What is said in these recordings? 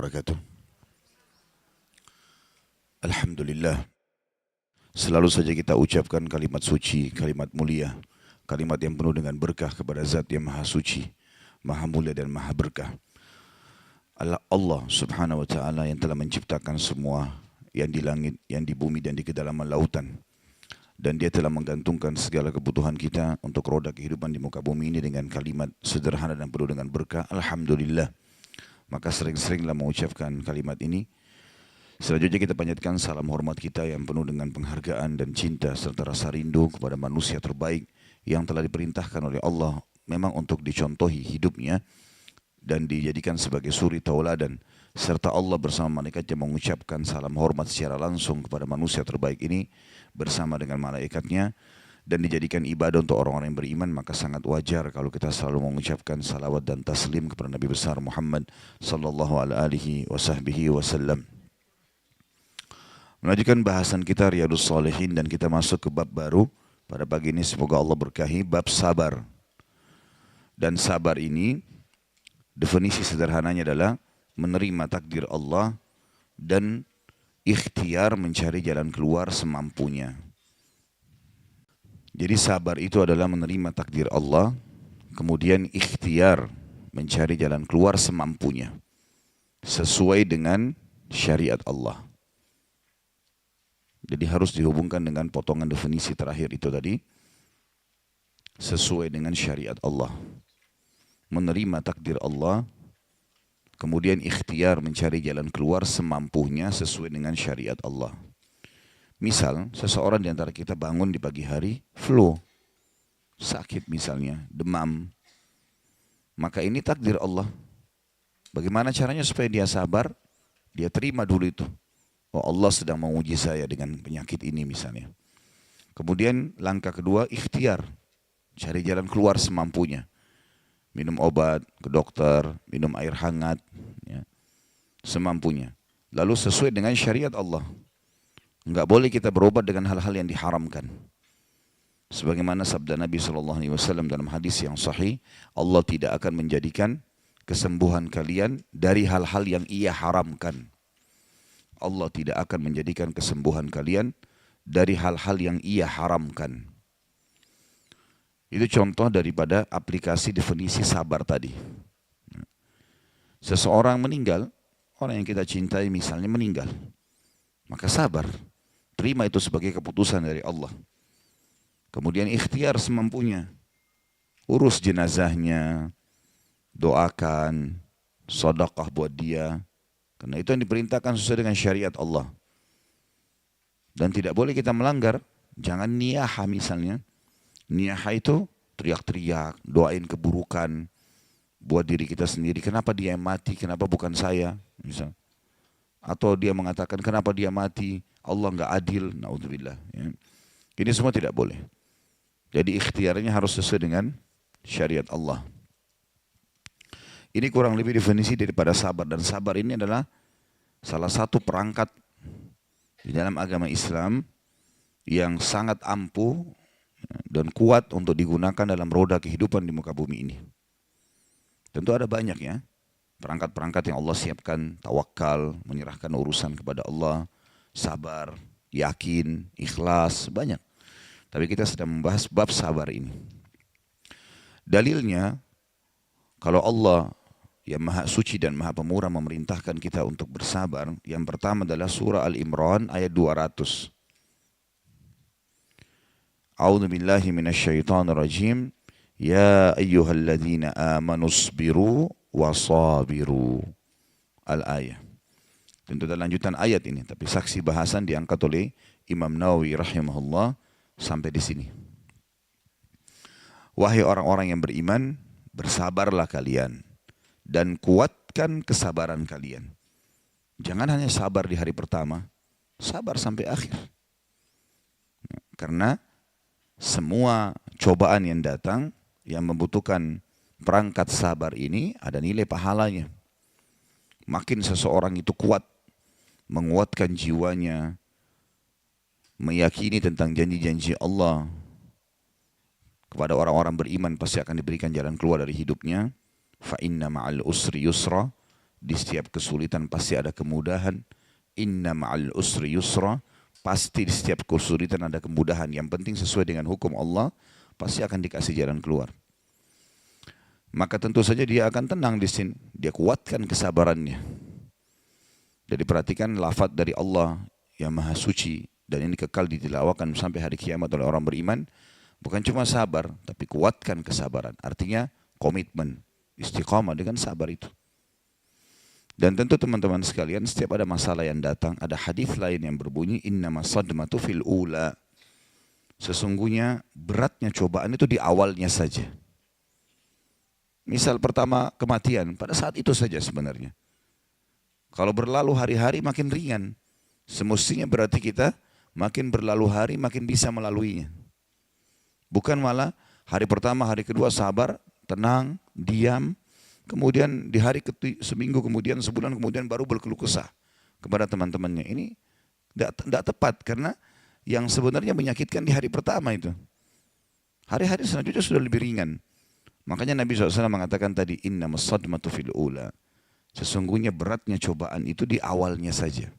wabarakatuh. Alhamdulillah. Selalu saja kita ucapkan kalimat suci, kalimat mulia, kalimat yang penuh dengan berkah kepada Zat yang Maha Suci, Maha Mulia dan Maha Berkah. Allah Subhanahu wa Ta'ala yang telah menciptakan semua yang di langit, yang di bumi dan di kedalaman lautan. Dan dia telah menggantungkan segala kebutuhan kita untuk roda kehidupan di muka bumi ini dengan kalimat sederhana dan penuh dengan berkah. Alhamdulillah. Maka sering-seringlah mengucapkan kalimat ini. Selanjutnya kita panjatkan salam hormat kita yang penuh dengan penghargaan dan cinta serta rasa rindu kepada manusia terbaik yang telah diperintahkan oleh Allah memang untuk dicontohi hidupnya dan dijadikan sebagai suri tauladan. Serta Allah bersama malaikatnya mengucapkan salam hormat secara langsung kepada manusia terbaik ini bersama dengan malaikatnya dan dijadikan ibadah untuk orang-orang yang beriman, maka sangat wajar kalau kita selalu mengucapkan salawat dan taslim kepada Nabi besar Muhammad sallallahu alaihi wasallam. Melanjutkan bahasan kita Riyadhus Shalihin dan kita masuk ke bab baru pada pagi ini, semoga Allah berkahi, bab sabar. Dan sabar ini definisi sederhananya adalah menerima takdir Allah dan ikhtiar mencari jalan keluar semampunya. Jadi sabar itu adalah menerima takdir Allah, kemudian ikhtiar mencari jalan keluar semampunya, sesuai dengan syariat Allah. Jadi harus dihubungkan dengan potongan definisi terakhir itu tadi, sesuai dengan syariat Allah. Menerima takdir Allah, kemudian ikhtiar mencari jalan keluar semampunya sesuai dengan syariat Allah. Misal, seseorang di antara kita bangun di pagi hari, flu, sakit misalnya, demam. Maka ini takdir Allah. Bagaimana caranya supaya dia sabar? Dia terima dulu itu. Oh, Allah sedang menguji saya dengan penyakit ini misalnya. Kemudian langkah kedua, ikhtiar. Cari jalan keluar semampunya. Minum obat ke dokter, minum air hangat, ya, semampunya. Lalu sesuai dengan syariat Allah. Enggak boleh kita berobat dengan hal-hal yang diharamkan. Sebagaimana sabda Nabi SAW dalam hadis yang sahih, Allah tidak akan menjadikan kesembuhan kalian dari hal-hal yang Ia haramkan. Allah tidak akan menjadikan kesembuhan kalian dari hal-hal yang Ia haramkan. Itu contoh daripada aplikasi definisi sabar tadi. Seseorang meninggal, orang yang kita cintai misalnya meninggal, maka sabar. Terima itu sebagai keputusan dari Allah. Kemudian ikhtiar semampunya. Urus jenazahnya, doakan, sedekah buat dia. Karena itu yang diperintahkan sesuai dengan syariat Allah. Dan tidak boleh kita melanggar. Jangan niyaha misalnya. Niyaha itu teriak-teriak, doain keburukan buat diri kita sendiri. Kenapa dia yang mati, kenapa bukan saya? Misal. Atau dia mengatakan kenapa dia mati, Allah enggak adil. Naudzubillah. Ya. Ini semua tidak boleh. Jadi ikhtiarnya harus sesuai dengan syariat Allah. Ini kurang lebih definisi daripada sabar. Dan sabar ini adalah salah satu perangkat di dalam agama Islam yang sangat ampuh dan kuat untuk digunakan dalam roda kehidupan di muka bumi ini. Tentu ada banyak ya, perangkat-perangkat yang Allah siapkan, tawakal, menyerahkan urusan kepada Allah, sabar, yakin, ikhlas, banyak. Tapi kita sedang membahas bab sabar ini. Dalilnya, kalau Allah yang Maha Suci dan Maha Pemurah memerintahkan kita untuk bersabar, yang pertama adalah surah Al-Imran ayat 200. A'udzu billahi minasyaitonir rajim. Ya ayyuhalladzina amanu sabiru wasabiru. Al-ayah. Tentu ada lanjutan ayat ini, tapi saksi bahasan diangkat oleh Imam Nawawi rahimahullah sampai di sini. Wahai orang-orang yang beriman, bersabarlah kalian dan kuatkan kesabaran kalian. Jangan hanya sabar di hari pertama, sabar sampai akhir. Karena semua cobaan yang datang, yang membutuhkan perangkat sabar ini, ada nilai pahalanya. Makin seseorang itu kuat, menguatkan jiwanya, meyakini tentang janji-janji Allah, kepada orang-orang beriman pasti akan diberikan jalan keluar dari hidupnya. Fa inna ma'al usri yusra, Di setiap kesulitan pasti ada kemudahan. Inna ma'al usri yusra. Pasti di setiap kesulitan ada kemudahan. Yang penting sesuai dengan hukum Allah, pasti akan dikasih jalan keluar. Maka tentu saja dia akan tenang di sini. Dia kuatkan kesabarannya. Jadi perhatikan lafaz dari Allah yang maha suci. Dan ini kekal ditilawakan sampai hari kiamat oleh orang beriman. Bukan cuma sabar, tapi kuatkan kesabaran. Artinya komitmen, istiqamah dengan sabar itu. Dan tentu teman-teman sekalian, setiap ada masalah yang datang, ada hadis lain yang berbunyi, innamas sadmatu fil ula. Sesungguhnya beratnya cobaan itu di awalnya saja. Misal pertama kematian, pada saat itu saja sebenarnya. Kalau berlalu hari-hari makin ringan. Semestinya berarti kita makin berlalu hari makin bisa melaluinya. Bukan malah hari pertama, hari kedua sabar, tenang, diam. Kemudian di hari seminggu kemudian, sebulan kemudian baru berkeluh kesah kepada teman-temannya. Ini tidak tepat karena yang sebenarnya menyakitkan di hari pertama itu. Hari-hari selanjutnya sudah lebih ringan. Makanya Nabi SAW mengatakan tadi, innamas sadmatu fil ula. Sesungguhnya beratnya cobaan itu di awalnya saja.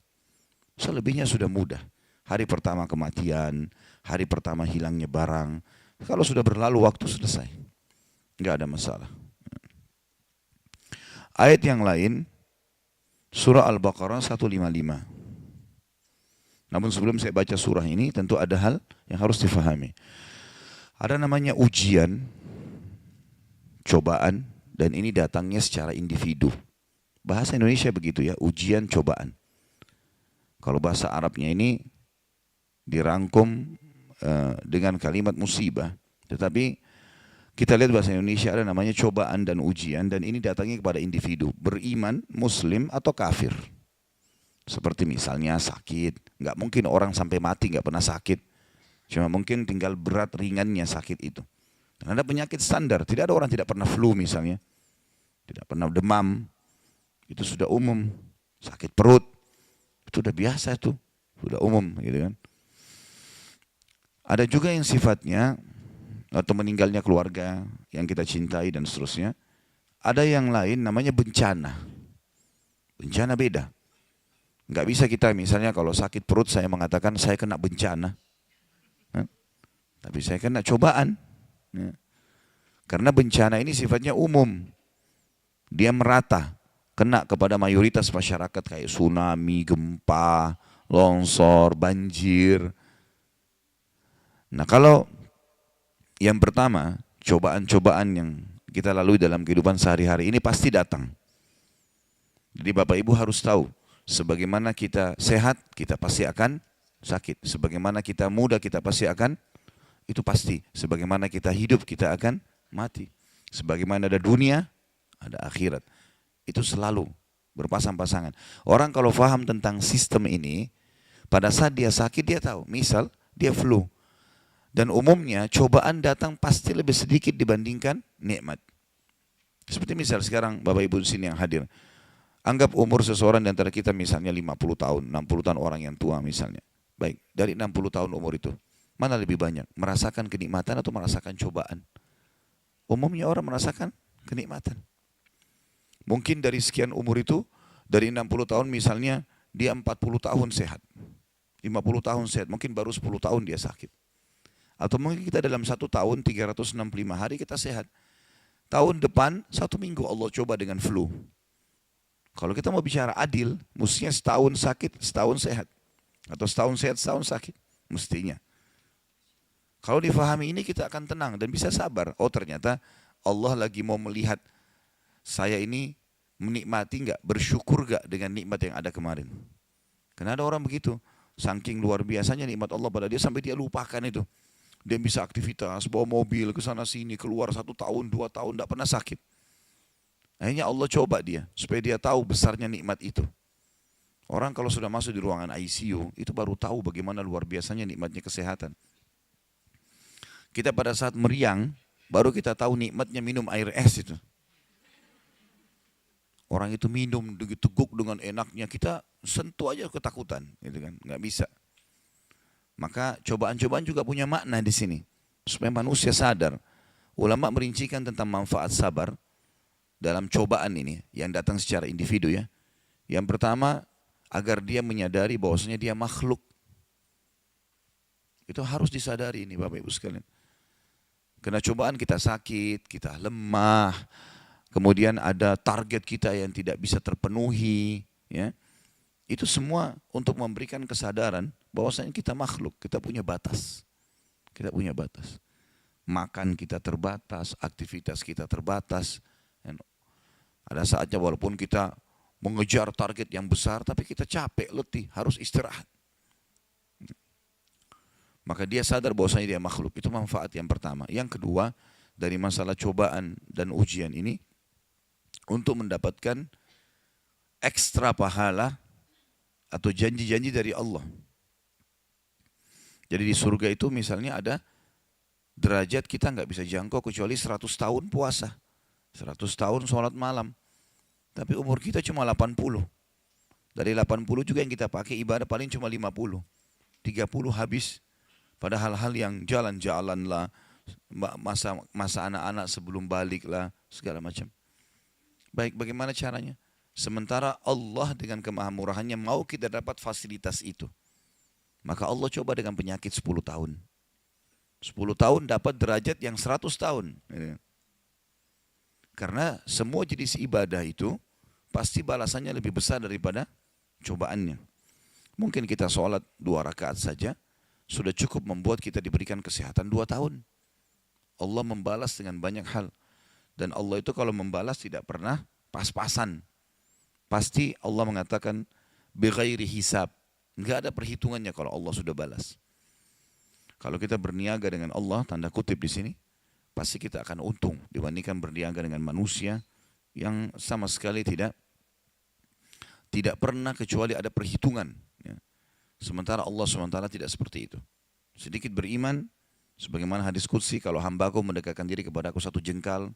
Selebihnya sudah mudah. Hari pertama kematian, hari pertama hilangnya barang. Kalau sudah berlalu waktu selesai. Enggak ada masalah. Ayat yang lain, surah Al-Baqarah 155. Namun sebelum saya baca surah ini, tentu ada hal yang harus difahami. Ada namanya ujian, cobaan, dan ini datangnya secara individu. Bahasa Indonesia begitu ya, ujian, cobaan. Kalau bahasa Arabnya ini dirangkum dengan kalimat musibah. Tetapi kita lihat bahasa Indonesia ada namanya cobaan dan ujian, dan ini datangnya kepada individu, beriman, muslim atau kafir. Seperti misalnya sakit, nggak mungkin orang sampai mati nggak pernah sakit. Cuma mungkin tinggal berat ringannya sakit itu. Dan ada penyakit standar, tidak ada orang tidak pernah flu misalnya, tidak pernah demam, itu sudah umum. Sakit perut, itu udah biasa itu, sudah umum gitu kan. Ada juga yang sifatnya atau meninggalnya keluarga yang kita cintai dan seterusnya. Ada yang lain namanya bencana. Bencana beda. Nggak bisa kita misalnya kalau sakit perut saya mengatakan saya kena bencana. Tapi saya kena cobaan. Karena bencana ini sifatnya umum. Dia merata. Kena kepada mayoritas masyarakat kayak tsunami, gempa, longsor, banjir. Nah kalau yang pertama, cobaan-cobaan yang kita lalui dalam kehidupan sehari-hari ini pasti datang. Jadi Bapak Ibu harus tahu, sebagaimana kita sehat, kita pasti akan sakit. Sebagaimana kita muda, kita pasti akan, itu pasti. Sebagaimana kita hidup, kita akan mati. Sebagaimana ada dunia, ada akhirat. Itu selalu berpasang-pasangan. Orang kalau faham tentang sistem ini, pada saat dia sakit dia tahu. Misal dia flu. Dan umumnya cobaan datang pasti lebih sedikit dibandingkan nikmat. Seperti misal sekarang Bapak Ibu di sini yang hadir. Anggap umur seseorang di antara kita misalnya 50 tahun, 60 tahun orang yang tua misalnya. Baik, dari 60 tahun umur itu, mana lebih banyak? Merasakan kenikmatan atau merasakan cobaan? Umumnya orang merasakan kenikmatan. Mungkin dari sekian umur itu, dari 60 tahun misalnya, dia 40 tahun sehat. 50 tahun sehat, mungkin baru 10 tahun dia sakit. Atau mungkin kita dalam 1 tahun 365 hari kita sehat. Tahun depan 1 minggu Allah coba dengan flu. Kalau kita mau bicara adil, mestinya setahun sakit, setahun sehat. Atau setahun sehat, setahun sakit. Mestinya. Kalau difahami ini kita akan tenang dan bisa sabar. Oh ternyata Allah lagi mau melihat saya ini menikmati enggak, bersyukur enggak dengan nikmat yang ada kemarin. Karena ada orang begitu. Saking luar biasanya nikmat Allah pada dia sampai dia lupakan itu. Dia bisa aktivitas, bawa mobil ke sana sini, keluar 1 tahun, 2 tahun, tidak pernah sakit. Akhirnya Allah coba dia, supaya dia tahu besarnya nikmat itu. Orang kalau sudah masuk di ruangan ICU, itu baru tahu bagaimana luar biasanya nikmatnya kesehatan. Kita pada saat meriang, baru kita tahu nikmatnya minum air es itu. Orang itu minum, teguk dengan enaknya, kita sentuh aja ketakutan, gitu kan, nggak bisa. Maka cobaan-cobaan juga punya makna di sini supaya manusia sadar. Ulama merincikan tentang manfaat sabar. dalam cobaan ini yang datang secara individu ya. Yang pertama, agar dia menyadari bahwasanya dia makhluk. Itu harus disadari ini Bapak Ibu sekalian. Karena cobaan kita sakit, kita lemah, kemudian ada target kita yang tidak bisa terpenuhi, ya. Itu semua untuk memberikan kesadaran bahwasanya kita makhluk, kita punya batas. Kita punya batas. Makan kita terbatas, aktivitas kita terbatas. Ada saatnya walaupun kita mengejar target yang besar, tapi kita capek, letih, harus istirahat. Maka dia sadar bahwasanya dia makhluk. Itu manfaat yang pertama. Yang kedua, dari masalah cobaan dan ujian ini, untuk mendapatkan ekstra pahala atau janji-janji dari Allah. Jadi di surga itu misalnya ada derajat kita nggak bisa jangkau kecuali 100 tahun puasa. 100 tahun sholat malam. Tapi umur kita cuma 80. Dari 80 juga yang kita pakai ibadah paling cuma 50. 30 habis pada hal-hal yang jalan-jalan lah, masa anak-anak sebelum balik lah, segala macam. Baik, bagaimana caranya? Sementara Allah dengan kemahamurahannya mau kita dapat fasilitas itu. Maka Allah coba dengan penyakit 10 tahun. 10 tahun dapat derajat yang 100 tahun. Karena semua jenis ibadah itu pasti balasannya lebih besar daripada cobaannya. Mungkin kita sholat 2 rakaat saja, sudah cukup membuat kita diberikan kesehatan 2 tahun. Allah membalas dengan banyak hal. Dan Allah itu kalau membalas tidak pernah pas-pasan. Pasti Allah mengatakan bighairi hisab. Enggak ada perhitungannya kalau Allah sudah balas. Kalau kita berniaga dengan Allah, tanda kutip di sini, pasti kita akan untung dibandingkan berniaga dengan manusia yang sama sekali tidak pernah kecuali ada perhitungan. Ya. Sementara Allah SWT tidak seperti itu. Sedikit beriman, sebagaimana hadis qudsi, kalau hambaku mendekatkan diri kepada aku 1 jengkal,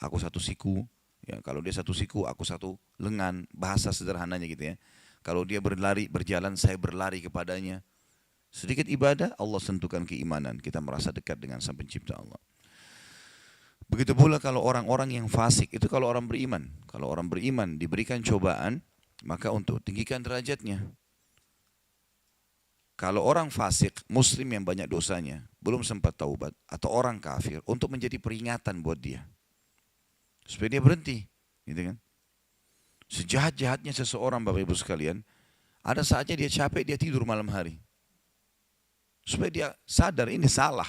aku 1 siku. Ya, kalau dia 1 siku, aku 1 lengan. Bahasa sederhananya gitu ya. Kalau dia berjalan, saya berlari kepadanya. Sedikit ibadah, Allah sentuhkan keimanan. Kita merasa dekat dengan Sang Pencipta Allah. Begitu pula kalau orang-orang yang fasik, itu kalau orang beriman. Kalau orang beriman diberikan cobaan, maka untuk tinggikan derajatnya. Kalau orang fasik, muslim yang banyak dosanya, belum sempat taubat, atau orang kafir, untuk menjadi peringatan buat dia. Supaya dia berhenti. Gitu kan? Sejahat-jahatnya seseorang, Bapak Ibu sekalian, ada saatnya dia capek, dia tidur malam hari. Supaya dia sadar ini salah.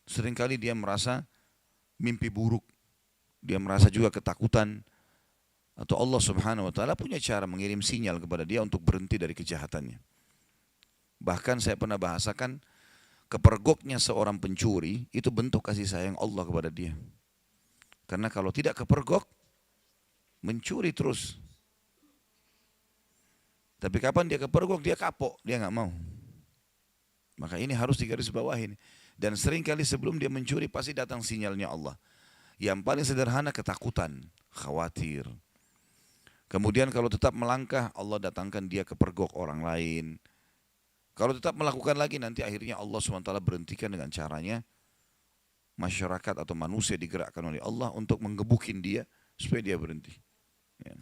Seringkali dia merasa mimpi buruk. Dia merasa juga ketakutan. Atau Allah Subhanahu wa ta'ala punya cara mengirim sinyal kepada dia untuk berhenti dari kejahatannya. Bahkan saya pernah bahasakan, kepergoknya seorang pencuri itu bentuk kasih sayang Allah kepada dia. Karena kalau tidak kepergok, mencuri terus. Tapi kapan dia kepergok, dia kapok, dia nggak mau. Maka ini harus digarisbawahi. Dan seringkali sebelum dia mencuri pasti datang sinyalnya Allah. Yang paling sederhana ketakutan, khawatir. Kemudian kalau tetap melangkah, Allah datangkan dia kepergok orang lain. Kalau tetap melakukan lagi, nanti akhirnya Allah SWT berhentikan dengan caranya. Masyarakat atau manusia digerakkan oleh Allah untuk menggebukin dia supaya dia berhenti. Ya.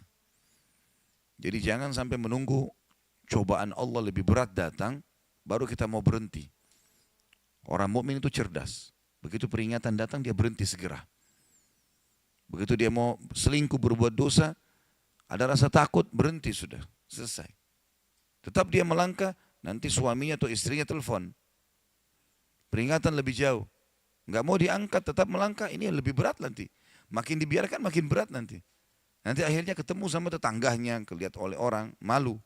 Jadi jangan sampai menunggu cobaan Allah lebih berat datang, baru kita mau berhenti. Orang mukmin itu cerdas. Begitu peringatan datang, dia berhenti segera. Begitu dia mau selingkuh, berbuat dosa, ada rasa takut, berhenti sudah, selesai. Tetap dia melangkah, nanti suaminya atau istrinya telepon. Peringatan lebih jauh. Nggak mau diangkat, tetap melangkah, ini lebih berat nanti. Makin dibiarkan, makin berat nanti. Nanti akhirnya ketemu sama tetangganya, kelihatan oleh orang, malu.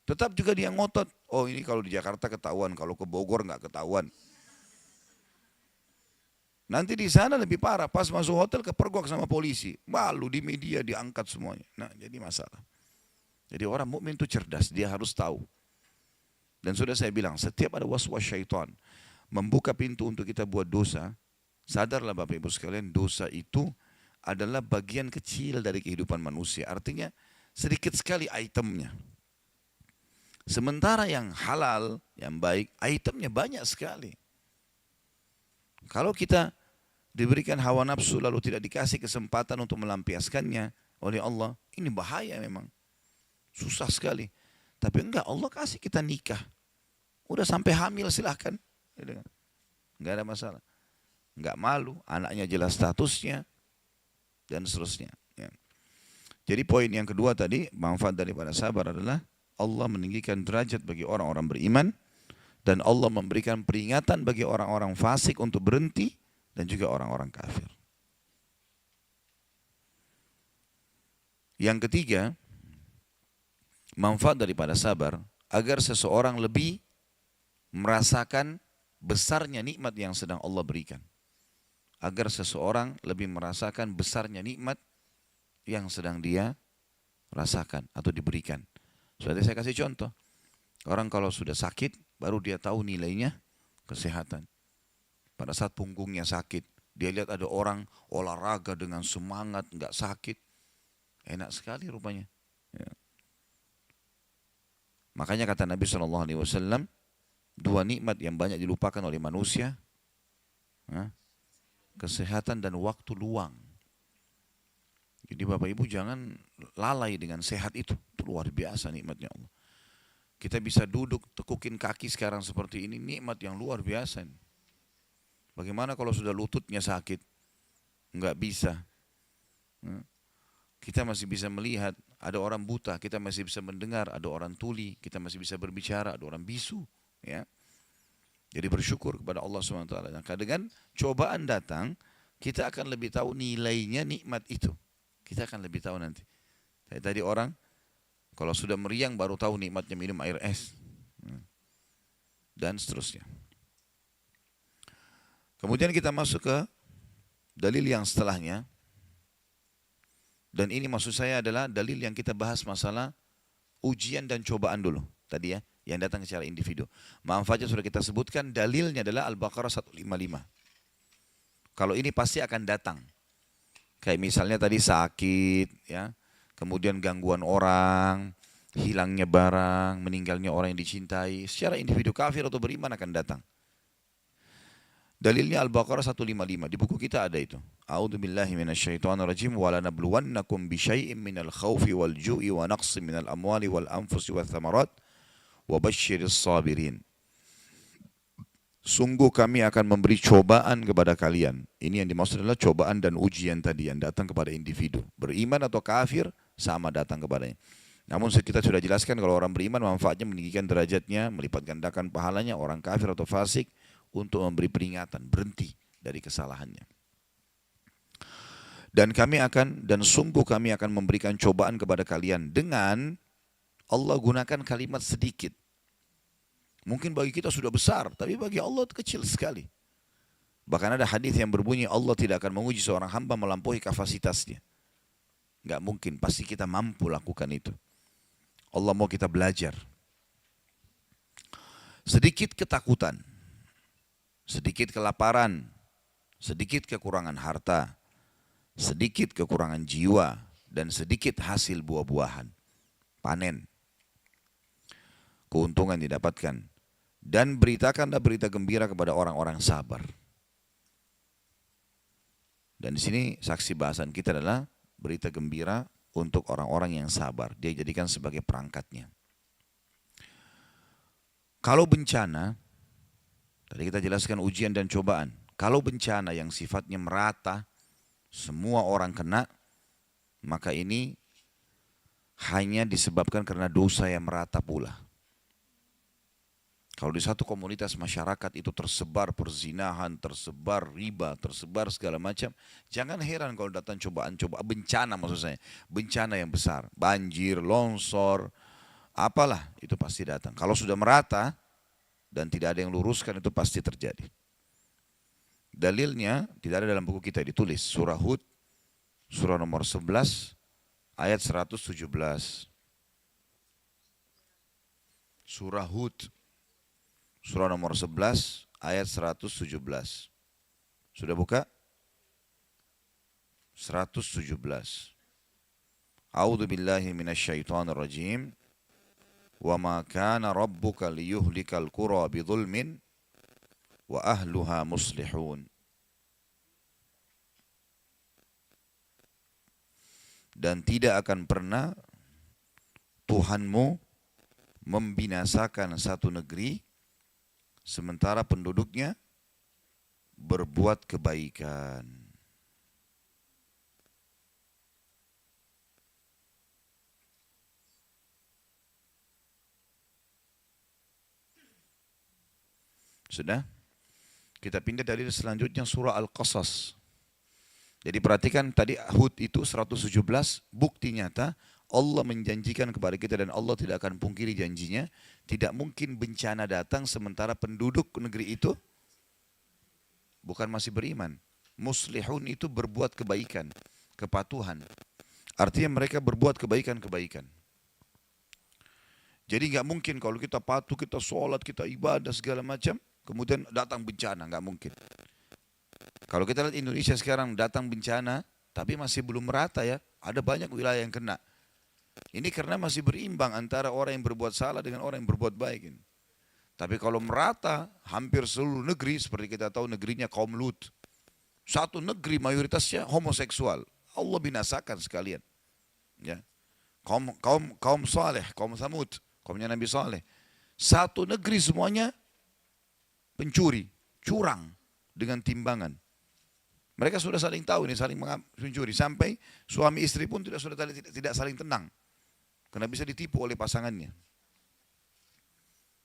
Tetap juga dia ngotot, oh ini kalau di Jakarta ketahuan, kalau ke Bogor nggak ketahuan. Nanti di sana lebih parah, pas masuk hotel kepergok sama polisi. Malu di media, diangkat semuanya. Nah jadi masalah. Jadi orang mukmin itu cerdas, dia harus tahu. Dan sudah saya bilang, setiap ada waswas syaitan, membuka pintu untuk kita buat dosa, sadarlah Bapak Ibu sekalian, dosa itu adalah bagian kecil dari kehidupan manusia. Artinya sedikit sekali itemnya. Sementara yang halal, yang baik, itemnya banyak sekali. Kalau kita diberikan hawa nafsu lalu tidak dikasih kesempatan untuk melampiaskannya oleh Allah, ini bahaya memang. Susah sekali. Tapi enggak, Allah kasih kita nikah. Udah sampai hamil silahkan. Enggak ada masalah. Enggak malu, anaknya jelas statusnya, dan seterusnya. Ya. Jadi poin yang kedua tadi, manfaat daripada sabar adalah Allah meninggikan derajat bagi orang-orang beriman, dan Allah memberikan peringatan bagi orang-orang fasik untuk berhenti, dan juga orang-orang kafir. Yang ketiga, manfaat daripada sabar, agar seseorang lebih merasakan besarnya nikmat yang sedang Allah berikan. Agar seseorang lebih merasakan besarnya nikmat yang sedang dia rasakan atau diberikan. Sudah saya kasih contoh. Orang kalau sudah sakit, baru dia tahu nilainya kesehatan. Pada saat punggungnya sakit, dia lihat ada orang olahraga dengan semangat, nggak sakit. Enak sekali rupanya. Ya. Makanya kata Nabi SAW, dua nikmat yang banyak dilupakan oleh manusia, kesehatan dan waktu luang. Jadi Bapak Ibu jangan lalai dengan sehat itu. Itu luar biasa nikmatnya Allah. Kita bisa duduk, tekukin kaki sekarang seperti ini, nikmat yang luar biasa. Bagaimana kalau sudah lututnya sakit? Enggak bisa. Kita masih bisa melihat, ada orang buta, kita masih bisa mendengar, ada orang tuli, kita masih bisa berbicara, ada orang bisu. Ya. Jadi bersyukur kepada Allah SWT. Nah, dengan cobaan datang, kita akan lebih tahu nilainya nikmat itu. Kita akan lebih tahu nanti. Tadi orang, kalau sudah meriang baru tahu nikmatnya minum air es. Dan seterusnya. Kemudian kita masuk ke dalil yang setelahnya. Dan ini maksud saya adalah dalil yang kita bahas masalah ujian dan cobaan dulu. Tadi ya, yang datang secara individu. Manfaatnya sudah kita sebutkan, dalilnya adalah Al-Baqarah 155. Kalau ini pasti akan datang. Kayak misalnya tadi sakit, ya, kemudian gangguan orang, hilangnya barang, meninggalnya orang yang dicintai. Secara individu kafir atau beriman akan datang. Dalilnya Al-Baqarah 155, di buku kita ada itu. A'udzu billahi minasyaitonir rajim wa lanabluwannakum bisyai'im minal khaufi wal ju'i wa naqsin minal amwali wal anfusi wath thamarat wa basyiris sabirin. Sungguh kami akan memberi cobaan kepada kalian. Ini yang dimaksud adalah cobaan dan ujian tadi yang datang kepada individu. Beriman atau kafir sama datang kepadanya. Namun kita sudah jelaskan kalau orang beriman manfaatnya meninggikan derajatnya, melipat gandakan pahalanya. Orang kafir atau fasik untuk memberi peringatan, berhenti dari kesalahannya. Dan sungguh kami akan memberikan cobaan kepada kalian dengan Allah gunakan kalimat sedikit. Mungkin bagi kita sudah besar, tapi bagi Allah kecil sekali. Bahkan ada hadis yang berbunyi Allah tidak akan menguji seorang hamba melampaui kapasitasnya. Enggak mungkin, pasti kita mampu lakukan itu. Allah mau kita belajar. Sedikit ketakutan, sedikit kelaparan, sedikit kekurangan harta, sedikit kekurangan jiwa, dan sedikit hasil buah-buahan. Panen. Keuntungan didapatkan. Dan beritakanlah berita gembira kepada orang-orang sabar. Dan di sini saksi bahasan kita adalah berita gembira untuk orang-orang yang sabar. Dia jadikan sebagai perangkatnya. Kalau bencana, tadi kita jelaskan ujian dan cobaan. Kalau bencana yang sifatnya merata, semua orang kena, maka ini hanya disebabkan karena dosa yang merata pula. Kalau di satu komunitas masyarakat itu tersebar perzinahan, tersebar riba, tersebar segala macam, jangan heran kalau datang cobaan-cobaan, bencana maksud saya, bencana yang besar, banjir, longsor, apalah itu pasti datang. Kalau sudah merata dan tidak ada yang luruskan itu pasti terjadi. Dalilnya tidak ada dalam buku kita, ditulis surah Hud, surah nomor 11, ayat 117. Surah Hud, surah nomor 11 ayat 117. Sudah buka? 117. A'udzu billahi minasyaitonir rajim. Wa ma kana rabbuka liyuhlikal qura bidzulmin wa ahluha muslihun. Dan tidak akan pernah Tuhanmu membinasakan satu negeri sementara penduduknya berbuat kebaikan. Sudah? Kita pindah dari selanjutnya surah Al-Qasas. Jadi perhatikan tadi Hud itu 117, bukti nyata Allah menjanjikan kepada kita dan Allah tidak akan pungkiri janjinya. Tidak mungkin bencana datang sementara penduduk negeri itu bukan masih beriman. Muslihun itu berbuat kebaikan, kepatuhan. Artinya mereka berbuat kebaikan-kebaikan. Jadi nggak mungkin kalau kita patuh, kita sholat, kita ibadah segala macam, kemudian datang bencana, nggak mungkin. Kalau kita lihat Indonesia sekarang datang bencana, tapi masih belum merata ya. Ada banyak wilayah yang kena. Ini karena masih berimbang antara orang yang berbuat salah dengan orang yang berbuat baik. Tapi kalau merata, hampir seluruh negeri, seperti kita tahu negerinya kaum Lut. Satu negeri mayoritasnya homoseksual. Allah binasakan sekalian. Ya. Kaum Saleh, kaum Samud, kaumnya Nabi Saleh. Satu negeri semuanya pencuri, curang dengan timbangan. Mereka sudah saling tahu ini, saling mencuri. Sampai suami istri pun tidak saling tenang. Karena bisa ditipu oleh pasangannya.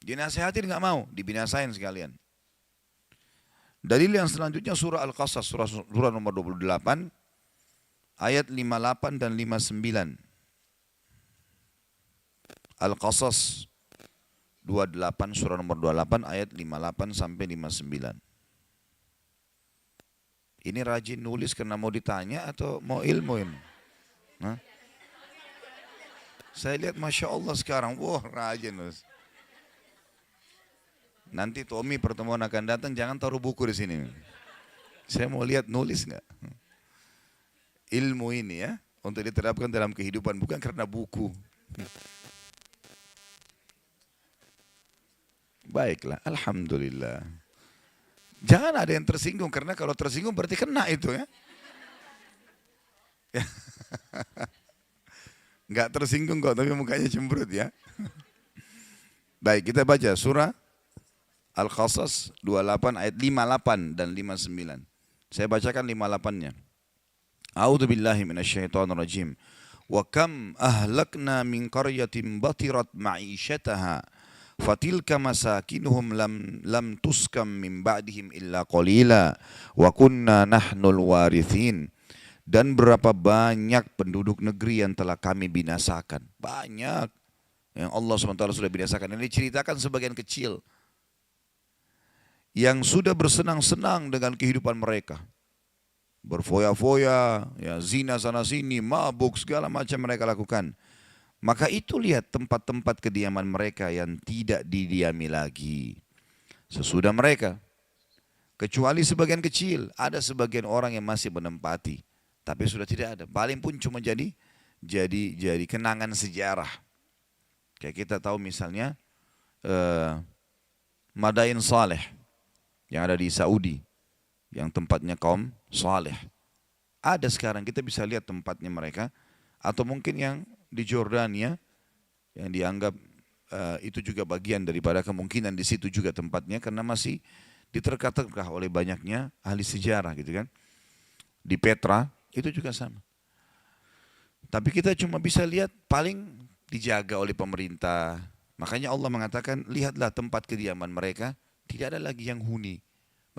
Dinasihatin nggak mau, dibinasain sekalian. Dalil yang selanjutnya surah Al-Qasas, surah nomor 28, ayat 58 dan 59. Al-Qasas 28, surah nomor 28, ayat 58 sampai 59. Ini rajin nulis karena mau ditanya atau mau ilmu ini? Hah? Saya lihat Masya Allah sekarang, wah rajin nulis. Nanti Tommy pertemuan akan datang, jangan taruh buku di sini. Saya mau lihat nulis nggak? Ilmu ini ya, untuk diterapkan dalam kehidupan, bukan karena buku. Baiklah, Alhamdulillah. Jangan ada yang tersinggung, karena kalau tersinggung berarti kena itu ya. Nggak tersinggung kok, tapi mukanya cemberut ya. Baik, kita baca surah Al-Qasas 28 ayat 58 dan 59. Saya bacakan 58-nya. A'udzu billahi minasyaitonir rajim. Wa kam ahlakna min qaryatin batirat ma'isyataha fatilka masakinuhum lam tuskam min ba'dihim illa qalila wa kunna nahnul warithin. Dan berapa banyak penduduk negeri yang telah kami binasakan. Banyak yang Allah SWT sudah binasakan. Ini diceritakan sebagian kecil yang sudah bersenang-senang dengan kehidupan mereka. Berfoya-foya, ya, zina sana sini, mabuk, segala macam mereka lakukan. Maka itu lihat tempat-tempat kediaman mereka yang tidak didiami lagi sesudah mereka. Kecuali sebagian kecil, ada sebagian orang yang masih menempati. Tapi sudah tidak ada. Paling pun cuma jadi kenangan sejarah. Kayak kita tahu misalnya Madain Saleh yang ada di Saudi, yang tempatnya kaum Saleh. Ada sekarang, kita bisa lihat tempatnya mereka. Atau mungkin yang di Jordania, yang dianggap itu juga bagian daripada kemungkinan di situ juga tempatnya, karena masih diterka-terka oleh banyaknya ahli sejarah gitu kan. Di Petra, itu juga sama. Tapi kita cuma bisa lihat paling dijaga oleh pemerintah. Makanya Allah mengatakan, lihatlah tempat kediaman mereka, tidak ada lagi yang huni.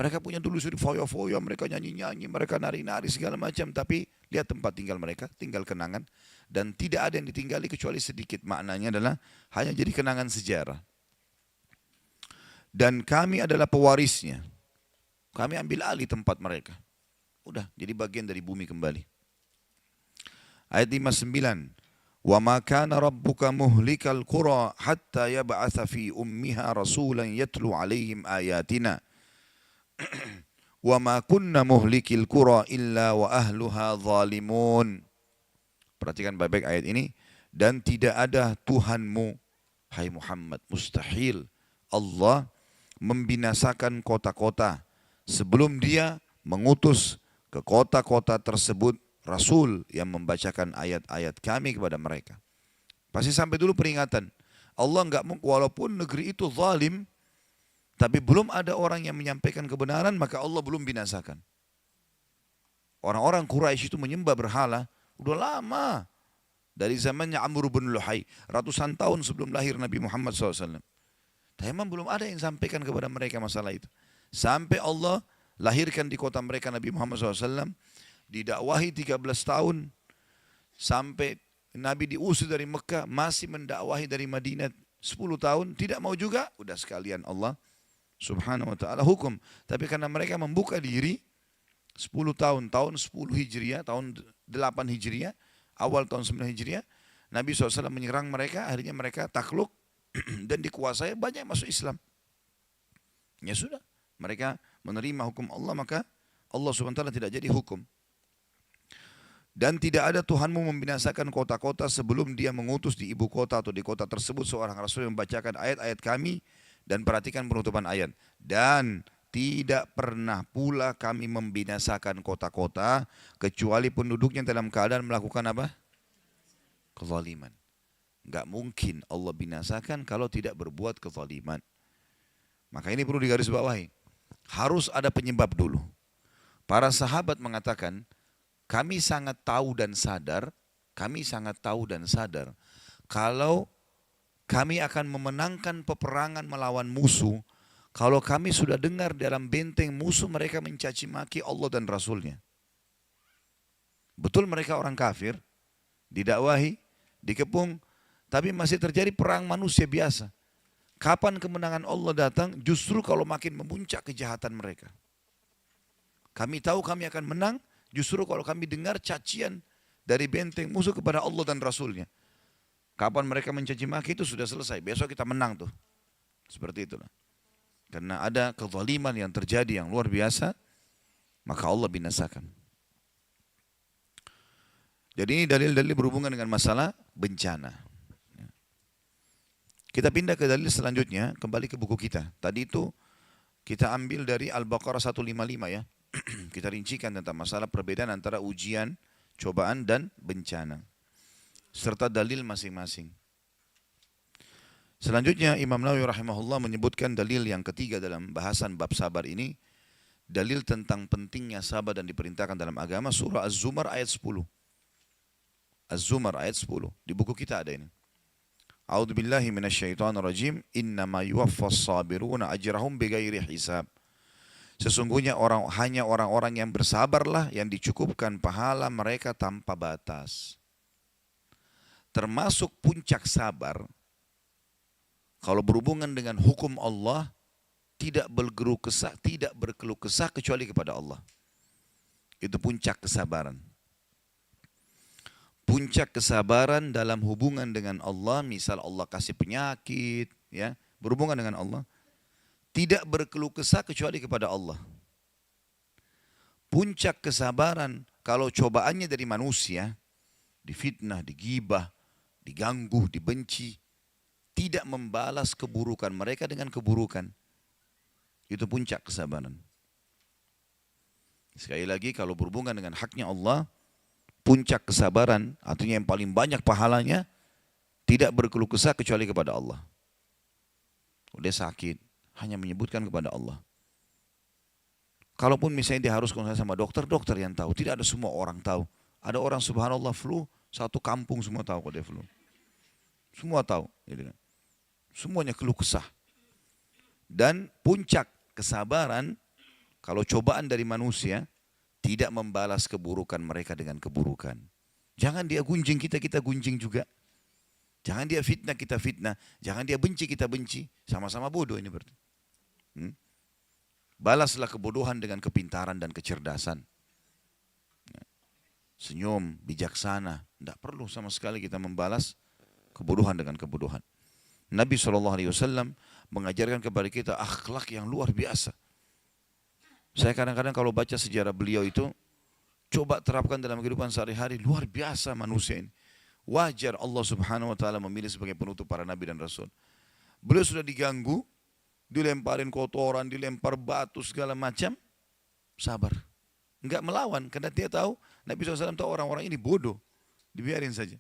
Mereka punya dulu sudah foya-foya, mereka nyanyi-nyanyi, mereka nari-nari segala macam. Tapi lihat tempat tinggal mereka, tinggal kenangan. Dan tidak ada yang ditinggali kecuali sedikit. Maknanya adalah hanya jadi kenangan sejarah. Dan kami adalah pewarisnya. Kami ambil alih tempat mereka. Udah jadi bagian dari bumi kembali. Ayat 59. Wa ma kana rabbuka muhlikal qura hatta yab'atha fi ummiha rasulan yatlu 'alaihim ayatina. Wa ma kunna muhlikil qura illa wa ahluha zalimun. Perhatikan baik-baik ayat ini. Dan tidak ada Tuhanmu, hai Muhammad, mustahil Allah membinasakan kota-kota sebelum dia mengutus ke kota-kota tersebut Rasul yang membacakan ayat-ayat kami kepada mereka. Pasti sampai dulu peringatan. Allah enggak, walaupun negeri itu zalim, tapi belum ada orang yang menyampaikan kebenaran, maka Allah belum binasakan. Orang-orang Quraisy itu menyembah berhala udah lama. Dari zamannya Amr bin Luhai, ratusan tahun sebelum lahir Nabi Muhammad SAW. Tapi memang belum ada yang sampaikan kepada mereka masalah itu. Sampai Allah lahirkan di kota mereka Nabi Muhammad SAW, didakwahi 13 tahun, sampai Nabi diusir dari Mekah, masih mendakwahi dari Madinah 10 tahun, tidak mau juga, udah sekalian Allah Subhanahu wa ta'ala hukum. Tapi karena mereka membuka diri, 10 tahun, tahun 10 Hijriah, tahun 8 Hijriah, awal tahun 9 Hijriah, Nabi SAW menyerang mereka, akhirnya mereka takluk dan dikuasai, banyak yang masuk Islam. Ya sudah, mereka menerima hukum Allah, maka Allah SWT tidak jadi hukum. Dan tidak ada Tuhanmu membinasakan kota-kota sebelum dia mengutus di ibu kota atau di kota tersebut seorang Rasul yang membacakan ayat-ayat kami, dan perhatikan penutupan ayat. Dan tidak pernah pula kami membinasakan kota-kota kecuali penduduknya dalam keadaan melakukan apa? Kezaliman. Enggak mungkin Allah binasakan kalau tidak berbuat kezaliman. Maka ini perlu digarisbawahi. Harus ada penyebab dulu. Para sahabat mengatakan, kami sangat tahu dan sadar kalau kami akan memenangkan peperangan melawan musuh kalau kami sudah dengar dalam benteng musuh mereka mencaci maki Allah dan Rasulnya. Betul mereka orang kafir, didakwahi, dikepung, tapi masih terjadi perang manusia biasa. Kapan kemenangan Allah datang? Justru kalau makin memuncak kejahatan mereka. Kami tahu kami akan menang, justru kalau kami dengar cacian dari benteng musuh kepada Allah dan Rasulnya. Kapan mereka mencaci maki itu sudah selesai, besok kita menang tuh. Seperti itulah. Karena ada kezaliman yang terjadi yang luar biasa, maka Allah binasakan. Jadi ini dalil-dalil berhubungan dengan masalah bencana. Kita pindah ke dalil selanjutnya, kembali ke buku kita. Tadi itu kita ambil dari Al-Baqarah 155 ya. Kita rincikan tentang masalah perbedaan antara ujian, cobaan dan bencana. Serta dalil masing-masing. Selanjutnya Imam Nawawi rahimahullah menyebutkan dalil yang ketiga dalam bahasan bab sabar ini. Dalil tentang pentingnya sabar dan diperintahkan dalam agama, surah Az-Zumar ayat 10. Az-Zumar ayat 10. Di buku kita ada ini. A'udzubillahi minasyaitonirrajim. Innama yuwaffas sabiruna ajrahum bighairi hisab. Sesungguhnya hanya orang-orang yang bersabarlah yang dicukupkan pahala mereka tanpa batas. Termasuk puncak sabar, kalau berhubungan dengan hukum Allah, tidak berkeluh kesah kecuali kepada Allah. Itu puncak kesabaran. Puncak kesabaran dalam hubungan dengan Allah, misal Allah kasih penyakit, ya, berhubungan dengan Allah, tidak berkeluh kesah kecuali kepada Allah. Puncak kesabaran kalau cobaannya dari manusia, difitnah, digibah, diganggu, dibenci, tidak membalas keburukan mereka dengan keburukan. Itu puncak kesabaran. Sekali lagi, kalau berhubungan dengan haknya Allah, puncak kesabaran, artinya yang paling banyak pahalanya, tidak berkeluh kesah kecuali kepada Allah. Udah sakit, hanya menyebutkan kepada Allah. Kalaupun misalnya dia harus konsultasi sama dokter, dokter yang tahu. Tidak ada semua orang tahu. Ada orang subhanallah flu, satu kampung semua tahu kalau dia flu. Semua tahu. Gitu kan. Semuanya keluh kesah. Dan puncak kesabaran, kalau cobaan dari manusia, tidak membalas keburukan mereka dengan keburukan. Jangan dia gunjing kita, kita gunjing juga. Jangan dia fitnah, kita fitnah. Jangan dia benci, kita benci. Sama-sama bodoh ini berarti. Balaslah kebodohan dengan kepintaran dan kecerdasan. Senyum, bijaksana. Tidak perlu sama sekali kita membalas kebodohan dengan kebodohan. Nabi SAW mengajarkan kepada kita akhlak yang luar biasa. Saya kadang-kadang kalau baca sejarah beliau itu, coba terapkan dalam kehidupan sehari-hari, luar biasa manusia ini. Wajar Allah Subhanahu wa ta'ala memilih sebagai penutup para nabi dan rasul. Beliau sudah diganggu, dilemparin kotoran, dilempar batu segala macam, sabar. Enggak melawan, karena dia tahu, Nabi SAW tahu orang-orang ini bodoh. Dibiarin saja.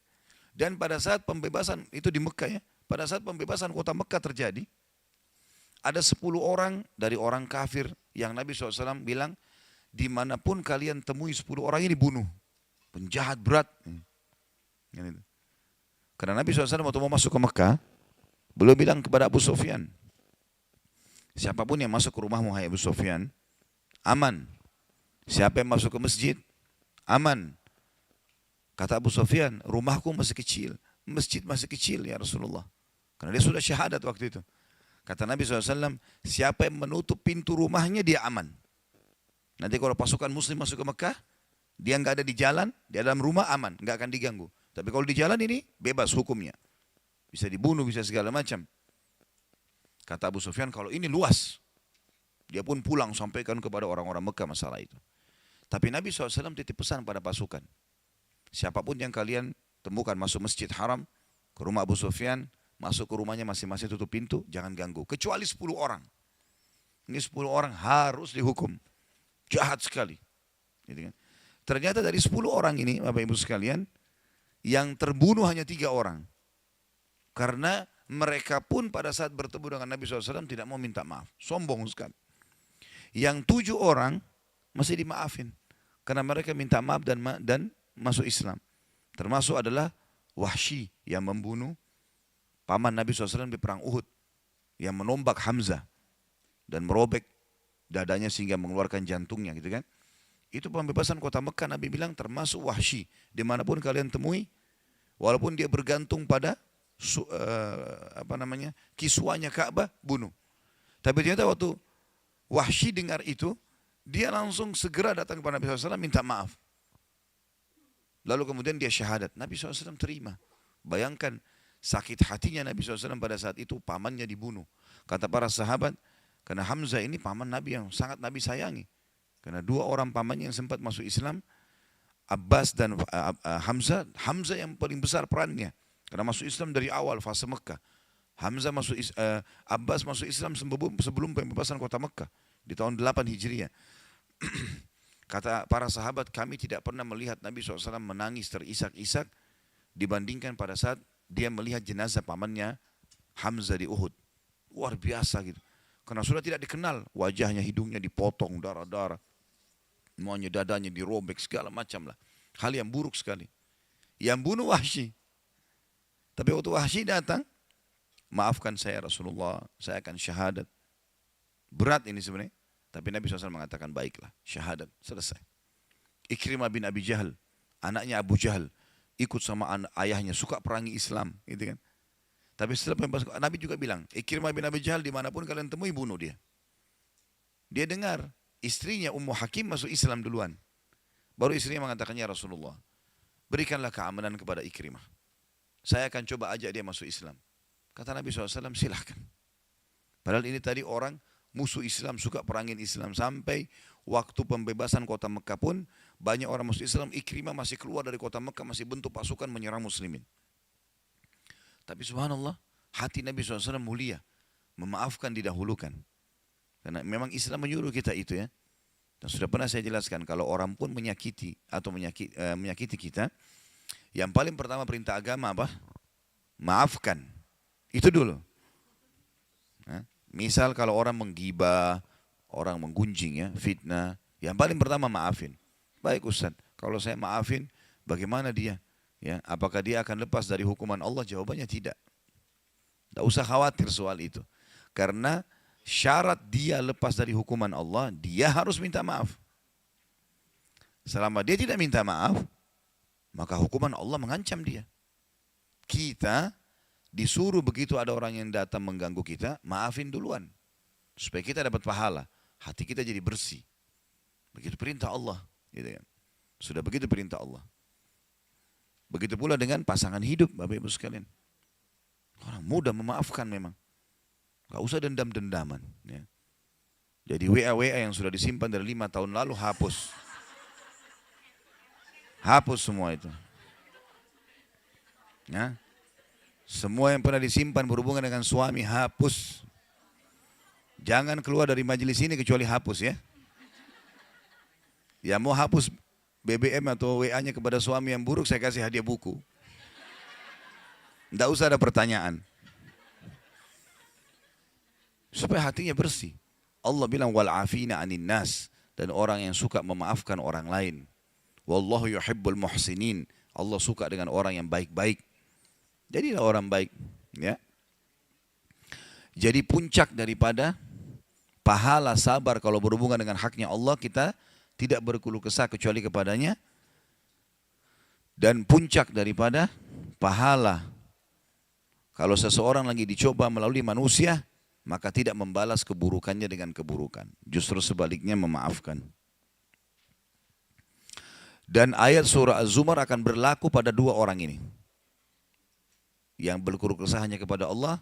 Dan pada saat pembebasan, itu di Mekah ya, pada saat pembebasan kota Mekah terjadi, ada 10 orang dari orang kafir yang Nabi SAW bilang, dimanapun kalian temui 10 orang ini bunuh. Penjahat berat. Karena Nabi SAW waktu mau masuk ke Mekah, beliau bilang kepada Abu Sufyan, siapapun yang masuk ke rumahmu, hai Abu Sufyan, aman. Siapa yang masuk ke masjid, aman. Kata Abu Sufyan, rumahku masih kecil, masjid masih kecil ya Rasulullah. Karena dia sudah syahadat waktu itu. Kata Nabi SAW, siapa yang menutup pintu rumahnya, dia aman. Nanti kalau pasukan muslim masuk ke Mekah, dia nggak ada di jalan, di dalam rumah aman, nggak akan diganggu. Tapi kalau di jalan ini, bebas hukumnya. Bisa dibunuh, bisa segala macam. Kata Abu Sufyan, kalau ini luas. Dia pun pulang sampaikan kepada orang-orang Mekah masalah itu. Tapi Nabi SAW titip pesan pada pasukan. Siapapun yang kalian temukan masuk masjid haram, ke rumah Abu Sufyan, masuk ke rumahnya masing-masing tutup pintu, jangan ganggu. Kecuali 10 orang. Ini 10 orang harus dihukum. Jahat sekali. Gitu kan. Ternyata dari 10 orang ini, Bapak Ibu sekalian, yang terbunuh hanya 3 orang. Karena mereka pun pada saat bertemu dengan Nabi SAW tidak mau minta maaf. Sombong sekali. Yang 7 orang masih dimaafin. Karena mereka minta maaf dan masuk Islam. Termasuk adalah Wahsy yang membunuh paman Nabi SAW di perang Uhud. Yang menombak Hamzah. Dan merobek dadanya sehingga mengeluarkan jantungnya gitu kan. Itu pembebasan kota Mekah, Nabi bilang termasuk Wahsy. Dimanapun kalian temui, walaupun dia bergantung pada kiswanya Ka'bah, bunuh. Tapi ternyata waktu Wahsy dengar itu, dia langsung segera datang kepada Nabi SAW minta maaf. Lalu kemudian dia syahadat. Nabi SAW terima. Bayangkan sakit hatinya Nabi SAW pada saat itu pamannya dibunuh. Kata para sahabat, karena Hamzah ini paman Nabi yang sangat Nabi sayangi. Karena 2 orang pamannya yang sempat masuk Islam, Abbas dan Hamzah. Hamzah yang paling besar perannya. Karena masuk Islam dari awal fase Mekah. Abbas masuk Islam sebelum pembebasan kota Mekah. Di tahun 8 Hijriah. Kata para sahabat, kami tidak pernah melihat Nabi SAW menangis terisak-isak dibandingkan pada saat dia melihat jenazah pamannya Hamzah di Uhud. Luar biasa gitu. Karena sudah tidak dikenal, wajahnya, hidungnya dipotong, darah-darah. Semuanya dadanya dirobek, segala macam lah. Hal yang buruk sekali. Yang bunuh Wahsy. Tapi waktu Wahsy datang, maafkan saya Rasulullah, saya akan syahadat. Berat ini sebenarnya. Tapi Nabi SAW mengatakan baiklah, syahadat, selesai. Ikrimah bin Abi Jahal, anaknya Abu Jahal, ikut sama ayahnya, suka perangi Islam. Gitu kan. Tapi setelah pembebasan, Nabi juga bilang, Ikrimah bin Abi Jahal dimanapun kalian temui, bunuh dia. Dia dengar, istrinya Ummu Hakim masuk Islam duluan. Baru istrinya mengatakannya Rasulullah, berikanlah keamanan kepada Ikrimah. Saya akan coba ajak dia masuk Islam. Kata Nabi SAW, silahkan. Padahal ini tadi orang musuh Islam, suka perangin Islam. Sampai waktu pembebasan kota Mekah pun, banyak orang masuk Islam, Ikrimah masih keluar dari kota Mekah, masih bentuk pasukan menyerang muslimin. Tapi subhanallah, hati Nabi SAW mulia. Memaafkan didahulukan. Karena memang Islam menyuruh kita itu ya. Dan sudah pernah saya jelaskan, kalau orang pun menyakiti atau menyakiti kita, yang paling pertama perintah agama apa? Maafkan. Itu dulu. Nah, misal kalau orang menggibah, orang menggunjing ya, fitnah, yang paling pertama maafin. Baik Ustaz, kalau saya maafin, bagaimana dia? Ya, apakah dia akan lepas dari hukuman Allah? Jawabannya tidak. Tidak usah khawatir soal itu. Karena syarat dia lepas dari hukuman Allah, dia harus minta maaf. Selama dia tidak minta maaf, maka hukuman Allah mengancam dia. Kita disuruh begitu ada orang yang datang mengganggu kita, maafin duluan. Supaya kita dapat pahala. Hati kita jadi bersih. Begitu perintah Allah. Gitu kan. Sudah begitu perintah Allah. Begitu pula dengan pasangan hidup, Bapak Ibu sekalian. Orang mudah memaafkan memang. Gak usah dendam-dendaman. Ya. Jadi WA-WA yang sudah disimpan dari 5 tahun lalu hapus. Hapus semua itu. Ya. Semua yang pernah disimpan berhubungan dengan suami, hapus. Jangan keluar dari majelis ini kecuali hapus ya. Ya mau hapus BBM atau WA-nya kepada suami yang buruk, saya kasih hadiah buku. Tidak usah ada pertanyaan. Supaya hatinya bersih. Allah bilang wal'afina anin nas, dan orang yang suka memaafkan orang lain. Wallahu yuhibbul muhsinin. Allah suka dengan orang yang baik-baik. Jadilah orang baik, ya. Jadi puncak daripada pahala sabar kalau berhubungan dengan haknya Allah, kita tidak berkeluh kesah kecuali kepadanya. Dan puncak daripada pahala kalau seseorang lagi dicoba melalui manusia, maka tidak membalas keburukannya dengan keburukan. Justru sebaliknya memaafkan. Dan ayat surah Az-Zumar akan berlaku pada dua orang ini. Yang berkeluh kesah hanya kepada Allah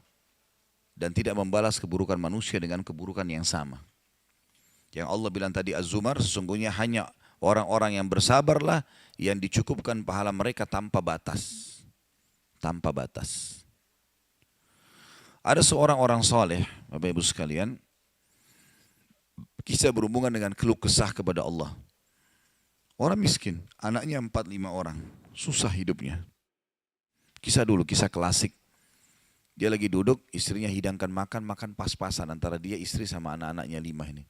dan tidak membalas keburukan manusia dengan keburukan yang sama. Yang Allah bilang tadi Az-Zumar, sesungguhnya hanya orang-orang yang bersabarlah yang dicukupkan pahala mereka tanpa batas. Tanpa batas. Ada seorang orang soleh, Bapak Ibu sekalian, kisah berhubungan dengan keluh kesah kepada Allah. Orang miskin, anaknya 4-5 orang, susah hidupnya. Kisah dulu, kisah klasik. Dia lagi duduk, istrinya hidangkan makan pas-pasan antara dia, istri sama anak-anaknya 5 ini.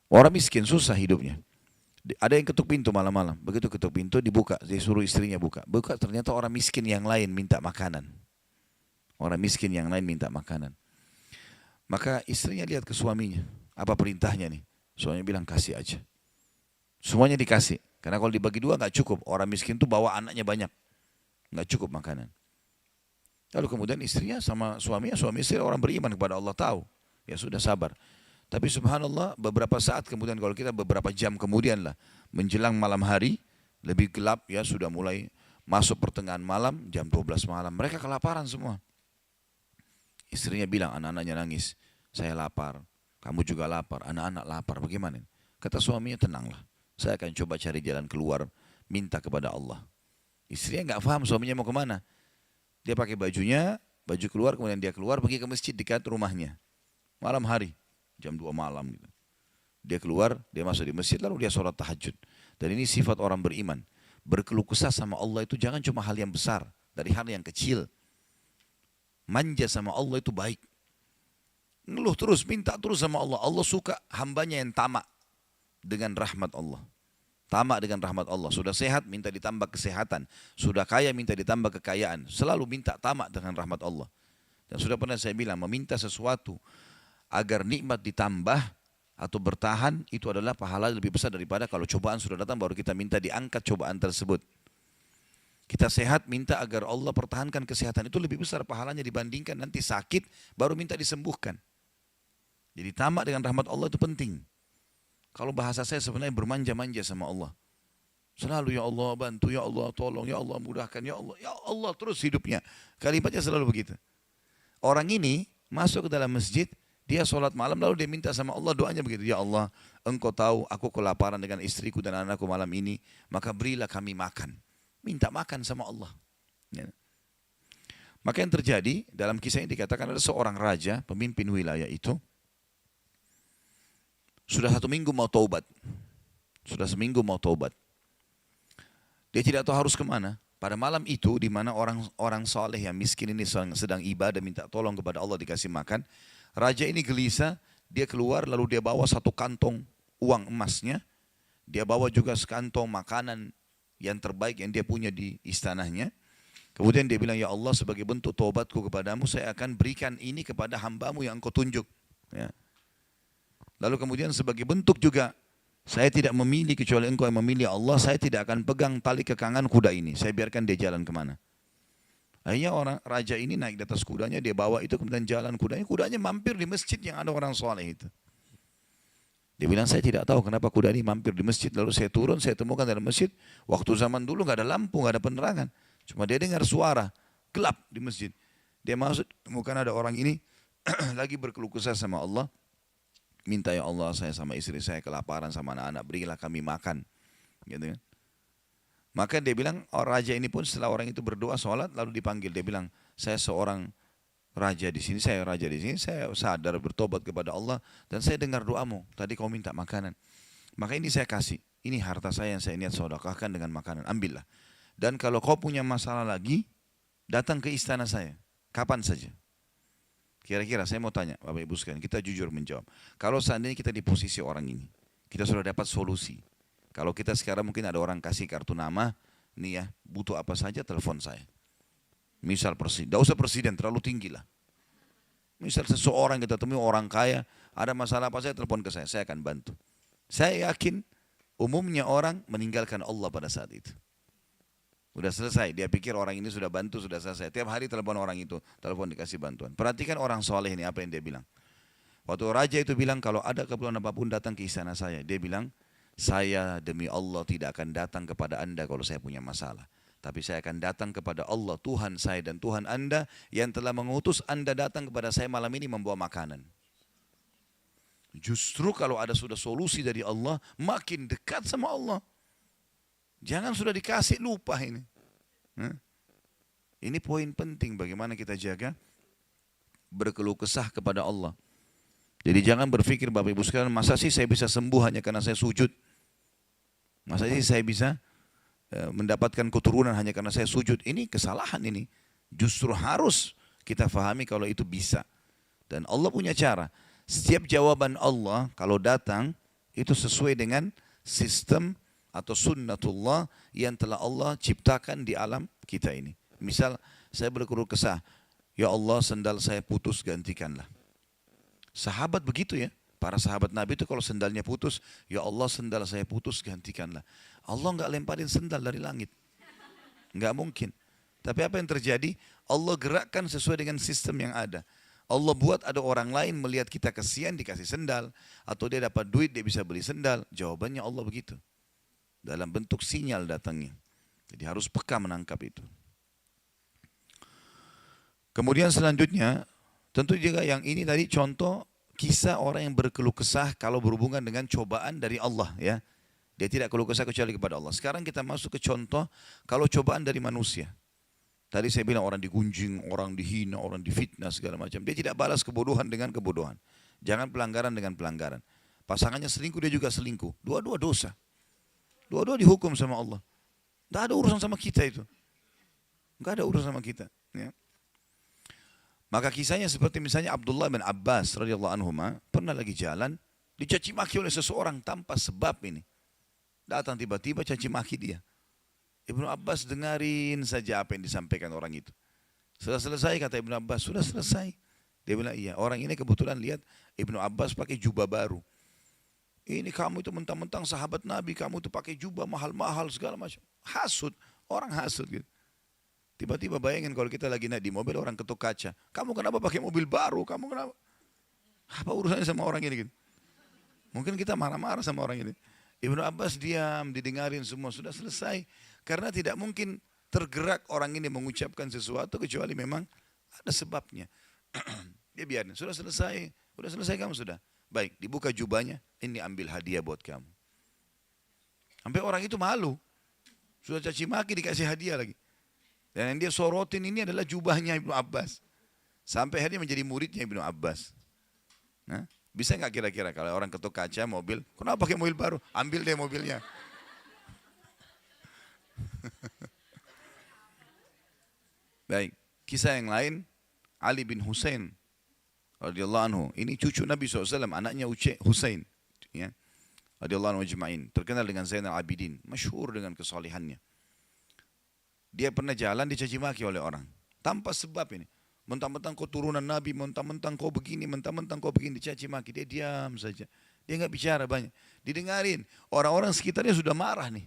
Orang miskin, susah hidupnya. Ada yang ketuk pintu malam-malam, begitu ketuk pintu dibuka, dia suruh istrinya buka. Buka ternyata orang miskin yang lain minta makanan. Orang miskin yang lain minta makanan. Maka istrinya lihat ke suaminya. Apa perintahnya nih? Suaminya bilang kasih aja. Semuanya dikasih. Karena kalau dibagi dua nggak cukup. Orang miskin tuh bawa anaknya banyak. Nggak cukup makanan. Lalu kemudian istrinya sama suaminya. Suami istri orang beriman kepada Allah tahu. Ya sudah sabar. Tapi subhanallah beberapa saat kemudian kalau kita beberapa jam kemudian lah. Menjelang malam hari. Lebih gelap ya sudah mulai masuk pertengahan malam. Jam 12 malam. Mereka kelaparan semua. Istrinya bilang, anak-anaknya nangis, saya lapar, kamu juga lapar, anak-anak lapar, bagaimana? Kata suaminya, tenanglah, saya akan coba cari jalan keluar, minta kepada Allah. Istrinya nggak paham suaminya mau kemana. Dia pakai bajunya, baju keluar, kemudian dia keluar, pergi ke masjid dekat rumahnya. Malam hari, jam 2 malam. Gitu. Dia keluar, dia masuk di masjid, lalu dia sholat tahajud. Dan ini sifat orang beriman. Berkeluh kesah sama Allah itu jangan cuma hal yang besar, dari hal yang kecil. Manja sama Allah itu baik. Ngeluh terus, minta terus sama Allah. Allah suka hambanya yang tamak dengan rahmat Allah. Tamak dengan rahmat Allah. Sudah sehat, minta ditambah kesehatan. Sudah kaya, minta ditambah kekayaan. Selalu minta tamak dengan rahmat Allah. Dan sudah pernah saya bilang, meminta sesuatu agar nikmat ditambah atau bertahan, itu adalah pahala lebih besar daripada kalau cobaan sudah datang, baru kita minta diangkat cobaan tersebut. Kita sehat, minta agar Allah pertahankan kesehatan. Itu lebih besar pahalanya dibandingkan nanti sakit, baru minta disembuhkan. Jadi tamak dengan rahmat Allah itu penting. Kalau bahasa saya sebenarnya bermanja-manja sama Allah. Selalu ya Allah bantu, ya Allah tolong, ya Allah mudahkan, ya Allah terus hidupnya. Kalimatnya selalu begitu. Orang ini masuk ke dalam masjid, dia sholat malam lalu dia minta sama Allah, doanya begitu. Ya Allah, engkau tahu aku kelaparan dengan istriku dan anakku malam ini, maka berilah kami makan. Minta makan sama Allah. Ya. Maka yang terjadi dalam kisah ini dikatakan ada seorang raja, pemimpin wilayah itu, sudah 1 minggu mau taubat. Sudah seminggu mau taubat. Dia tidak tahu harus kemana. Pada malam itu, di mana orang soleh yang miskin ini sedang ibadah, minta tolong kepada Allah dikasih makan. Raja ini gelisah, dia keluar lalu dia bawa 1 kantong uang emasnya. Dia bawa juga sekantong makanan yang terbaik yang dia punya di istananya. Kemudian dia bilang, ya Allah sebagai bentuk taubatku kepadamu, saya akan berikan ini kepada hambamu yang engkau tunjuk. Ya. Lalu kemudian sebagai bentuk juga, saya tidak memilih kecuali engkau yang memilih Allah, saya tidak akan pegang tali kekangan kuda ini. Saya biarkan dia jalan kemana. Akhirnya orang raja ini naik di atas kudanya, dia bawa itu kemudian jalan kudanya. Kudanya mampir di masjid yang ada orang soleh itu. Dia bilang, saya tidak tahu kenapa kuda ini mampir di masjid. Lalu saya turun, saya temukan dalam masjid. Waktu zaman dulu nggak ada lampu, nggak ada penerangan. Cuma dia dengar suara, gelap di masjid. Dia masuk, temukan ada orang ini lagi berkeluh kesah sama Allah. Minta ya Allah, saya sama istri saya kelaparan sama anak-anak, berilah kami makan. Gitu kan. Maka dia bilang, raja ini pun setelah orang itu berdoa, sholat, lalu dipanggil. Dia bilang, saya seorang raja di sini, saya raja di sini, saya sadar bertobat kepada Allah dan saya dengar doamu. Tadi kau minta makanan, maka ini saya kasih. ini harta saya yang saya niat sedekahkan dengan makanan, ambillah. Dan kalau kau punya masalah lagi, datang ke istana saya, kapan saja. Kira-kira saya mau tanya, Bapak Ibu sekalian, kita jujur menjawab. Kalau seandainya kita di posisi orang ini, kita sudah dapat solusi. Kalau kita sekarang mungkin ada orang kasih kartu nama, nih ya, butuh apa saja telepon saya. Misal presiden, tidak usah presiden, terlalu tinggi lah. Misal seseorang kita temui orang kaya, ada masalah apa saya telepon ke saya akan bantu. Saya yakin umumnya orang meninggalkan Allah pada saat itu. Udah selesai, dia pikir orang ini sudah bantu, sudah selesai. Tiap hari telepon orang itu, telepon dikasih bantuan. Perhatikan orang soleh ini apa yang dia bilang. Waktu raja itu bilang kalau ada keperluan apapun datang ke istana saya. Dia bilang, saya demi Allah tidak akan datang kepada anda kalau saya punya masalah. Tapi saya akan datang kepada Allah, Tuhan saya dan Tuhan anda yang telah mengutus anda datang kepada saya malam ini membawa makanan. Justru kalau ada sudah solusi dari Allah, makin dekat sama Allah. Jangan sudah dikasih lupa ini. Ini poin penting bagaimana kita jaga berkeluh kesah kepada Allah. Jadi jangan berpikir Bapak Ibu sekalian, masa sih saya bisa sembuh hanya karena saya sujud? Masa sih saya bisa mendapatkan keturunan hanya karena saya sujud? Ini kesalahan ini. Justru harus kita fahami kalau itu bisa. Dan Allah punya cara. Setiap jawaban Allah kalau datang itu sesuai dengan sistem atau sunnatullah yang telah Allah ciptakan di alam kita ini. Misal saya berkeluh kesah, ya Allah sendal saya putus gantikanlah. Sahabat begitu ya. Para sahabat Nabi itu kalau sendalnya putus, ya Allah sendal saya putus gantikanlah. Allah enggak lemparin sendal dari langit. Enggak mungkin. Tapi apa yang terjadi? Allah gerakkan sesuai dengan sistem yang ada. Allah buat ada orang lain melihat kita kasihan dikasih sendal. Atau dia dapat duit dia bisa beli sendal. Jawabannya Allah begitu. Dalam bentuk sinyal datangnya. Jadi harus peka menangkap itu. Kemudian selanjutnya, tentu juga yang ini tadi contoh kisah orang yang berkeluh kesah kalau berhubungan dengan cobaan dari Allah ya. Dia tidak keluh kesah kecuali kepada Allah. Sekarang kita masuk ke contoh kalau cobaan dari manusia. Tadi saya bilang orang digunjing, orang dihina, orang difitnah segala macam. Dia tidak balas kebodohan dengan kebodohan. Jangan pelanggaran dengan pelanggaran. Pasangannya selingkuh, dia juga selingkuh. Dua-dua dosa. Dua-dua dihukum sama Allah. Tidak ada urusan sama kita itu. Tidak ada urusan sama kita. Ya. Maka kisahnya seperti misalnya Abdullah bin Abbas radhiyallahu anhuma pernah lagi jalan dicaci maki oleh seseorang tanpa sebab ini. Datang tiba-tiba caci maki dia. Ibnu Abbas dengarin saja apa yang disampaikan orang itu. Sudah selesai kata Ibnu Abbas, sudah selesai. Dia bilang iya, orang ini kebetulan lihat Ibnu Abbas pakai jubah baru. Ini kamu itu mentang-mentang sahabat Nabi, kamu itu pakai jubah mahal-mahal segala macam. Hasud, orang hasud gitu. Tiba-tiba bayangin kalau kita lagi naik di mobil orang ketuk kaca. Kamu kenapa pakai mobil baru? Kamu kenapa? Apa urusannya sama orang ini gitu? Mungkin kita marah-marah sama orang ini. Ibnu Abbas diam, didengarin semua, sudah selesai. Karena tidak mungkin tergerak orang ini mengucapkan sesuatu kecuali memang ada sebabnya. Dia biarin, sudah selesai kamu sudah. Baik, dibuka jubahnya, ini ambil hadiah buat kamu. Sampai orang itu malu. Sudah caci maki dikasih hadiah lagi. Dan yang dia sorotin ini adalah jubahnya Ibnu Abbas. Sampai akhirnya menjadi muridnya Ibnu Abbas. Nah, bisa nggak kira-kira kalau orang ketuk kaca mobil, kenapa pakai mobil baru? Ambil deh mobilnya. Baik, kisah yang lain, Ali bin Husain radhiyallahu anhu. Ini cucu Nabi SAW, anaknya Husain. Ya, radhiyallahu anhu ajma'in. Terkenal dengan Zainal Abidin, masyhur dengan kesalehannya. Dia pernah jalan dicaci maki oleh orang. Tanpa sebab ini. Mentang-mentang kau turunan Nabi, mentang-mentang kau begini, mentang-mentang kau begini, dicaci maki. Dia diam saja. Dia enggak bicara banyak. Didengarin. Orang-orang sekitarnya sudah marah nih.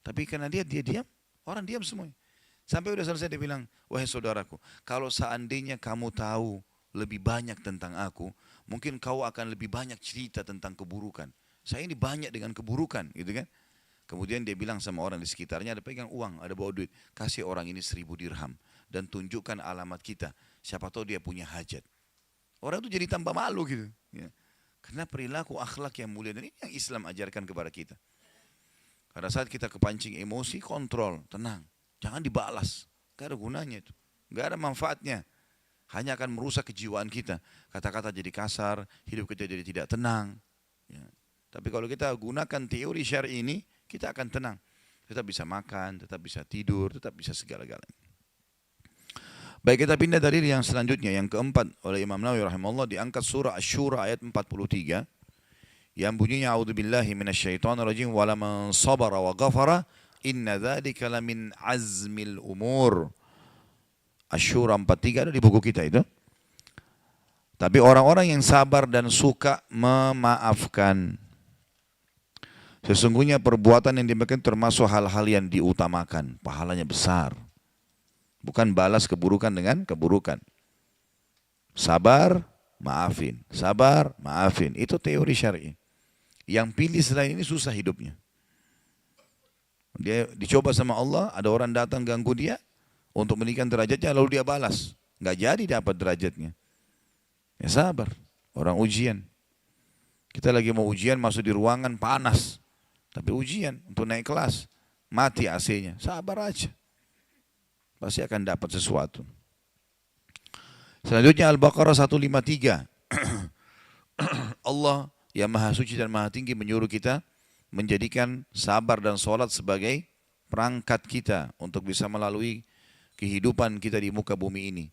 Tapi karena dia diam, orang diam semuanya. Sampai udah selesai dia bilang, wahai saudaraku, kalau seandainya kamu tahu lebih banyak tentang aku, mungkin kau akan lebih banyak cerita tentang keburukan. Saya ini banyak dengan keburukan, gitu kan? Kemudian dia bilang sama orang di sekitarnya, ada pegang uang, ada bawa duit. Kasih orang ini 1000 dirham. Dan tunjukkan alamat kita. Siapa tahu dia punya hajat. Orang itu jadi tambah malu gitu. Ya. Karena perilaku akhlak yang mulia. Dan ini yang Islam ajarkan kepada kita. Pada saat kita kepancing emosi, kontrol, tenang. Jangan dibalas. Gak ada gunanya itu. Gak ada manfaatnya. Hanya akan merusak kejiwaan kita. Kata-kata jadi kasar, hidup kita jadi tidak tenang. Ya. Tapi kalau kita gunakan teori syar'i ini, kita akan tenang. Tetap bisa makan, tetap bisa tidur, tetap bisa segala-galanya. Baik, kita pindah dalil yang selanjutnya, yang keempat oleh Imam Nawawi rahimahullah, diangkat surah Asy-Syura ayat 43 yang bunyinya a'udzubillahi minasyaitonirrajim wala man sabara wa ghafara inna dzalika lamin azmil umur. Asy-Syura 43 ada di buku kita itu. Tapi orang-orang yang sabar dan suka memaafkan, sesungguhnya perbuatan yang demikian termasuk hal-hal yang diutamakan, pahalanya besar. Bukan balas keburukan dengan keburukan. Sabar, maafin. Sabar, maafin. Itu teori syar'i. Yang pilih selain ini susah hidupnya. Dia dicoba sama Allah, ada orang datang ganggu dia untuk meninggikan derajatnya, lalu dia balas. Nggak jadi dapat derajatnya. Ya sabar, orang ujian. Kita lagi mau ujian, masuk di ruangan panas. Tapi ujian untuk naik kelas, mati AC-nya. Sabar aja. Pasti akan dapat sesuatu. Selanjutnya Al-Baqarah 153. Allah yang maha suci dan maha tinggi menyuruh kita menjadikan sabar dan sholat sebagai perangkat kita untuk bisa melalui kehidupan kita di muka bumi ini.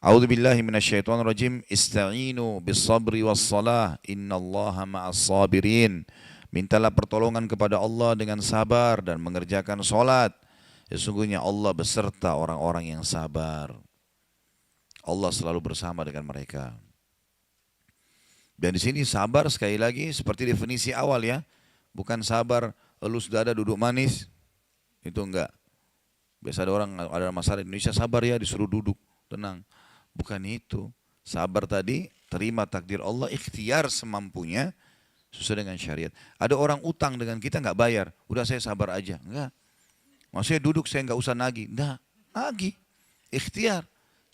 A'udzu billahi minasyaitonir rajim. Ista'inu bis-sabri was-shalah innallaha ma'as sabirin. Mintalah pertolongan kepada Allah dengan sabar dan mengerjakan sholat. Sesungguhnya Allah beserta orang-orang yang sabar. Allah selalu bersama dengan mereka. Dan di sini sabar sekali lagi seperti definisi awal ya. Bukan sabar elus dada duduk manis. Itu enggak. Biasa ada orang, ada masalah di Indonesia, sabar ya disuruh duduk, tenang. Bukan itu. Sabar tadi, terima takdir Allah, ikhtiar semampunya, sesuai dengan syariat. Ada orang utang dengan kita enggak bayar. Udah saya sabar aja. Enggak. Maksudnya duduk saya enggak usah nagih. Enggak. Nagih. Ikhtiar.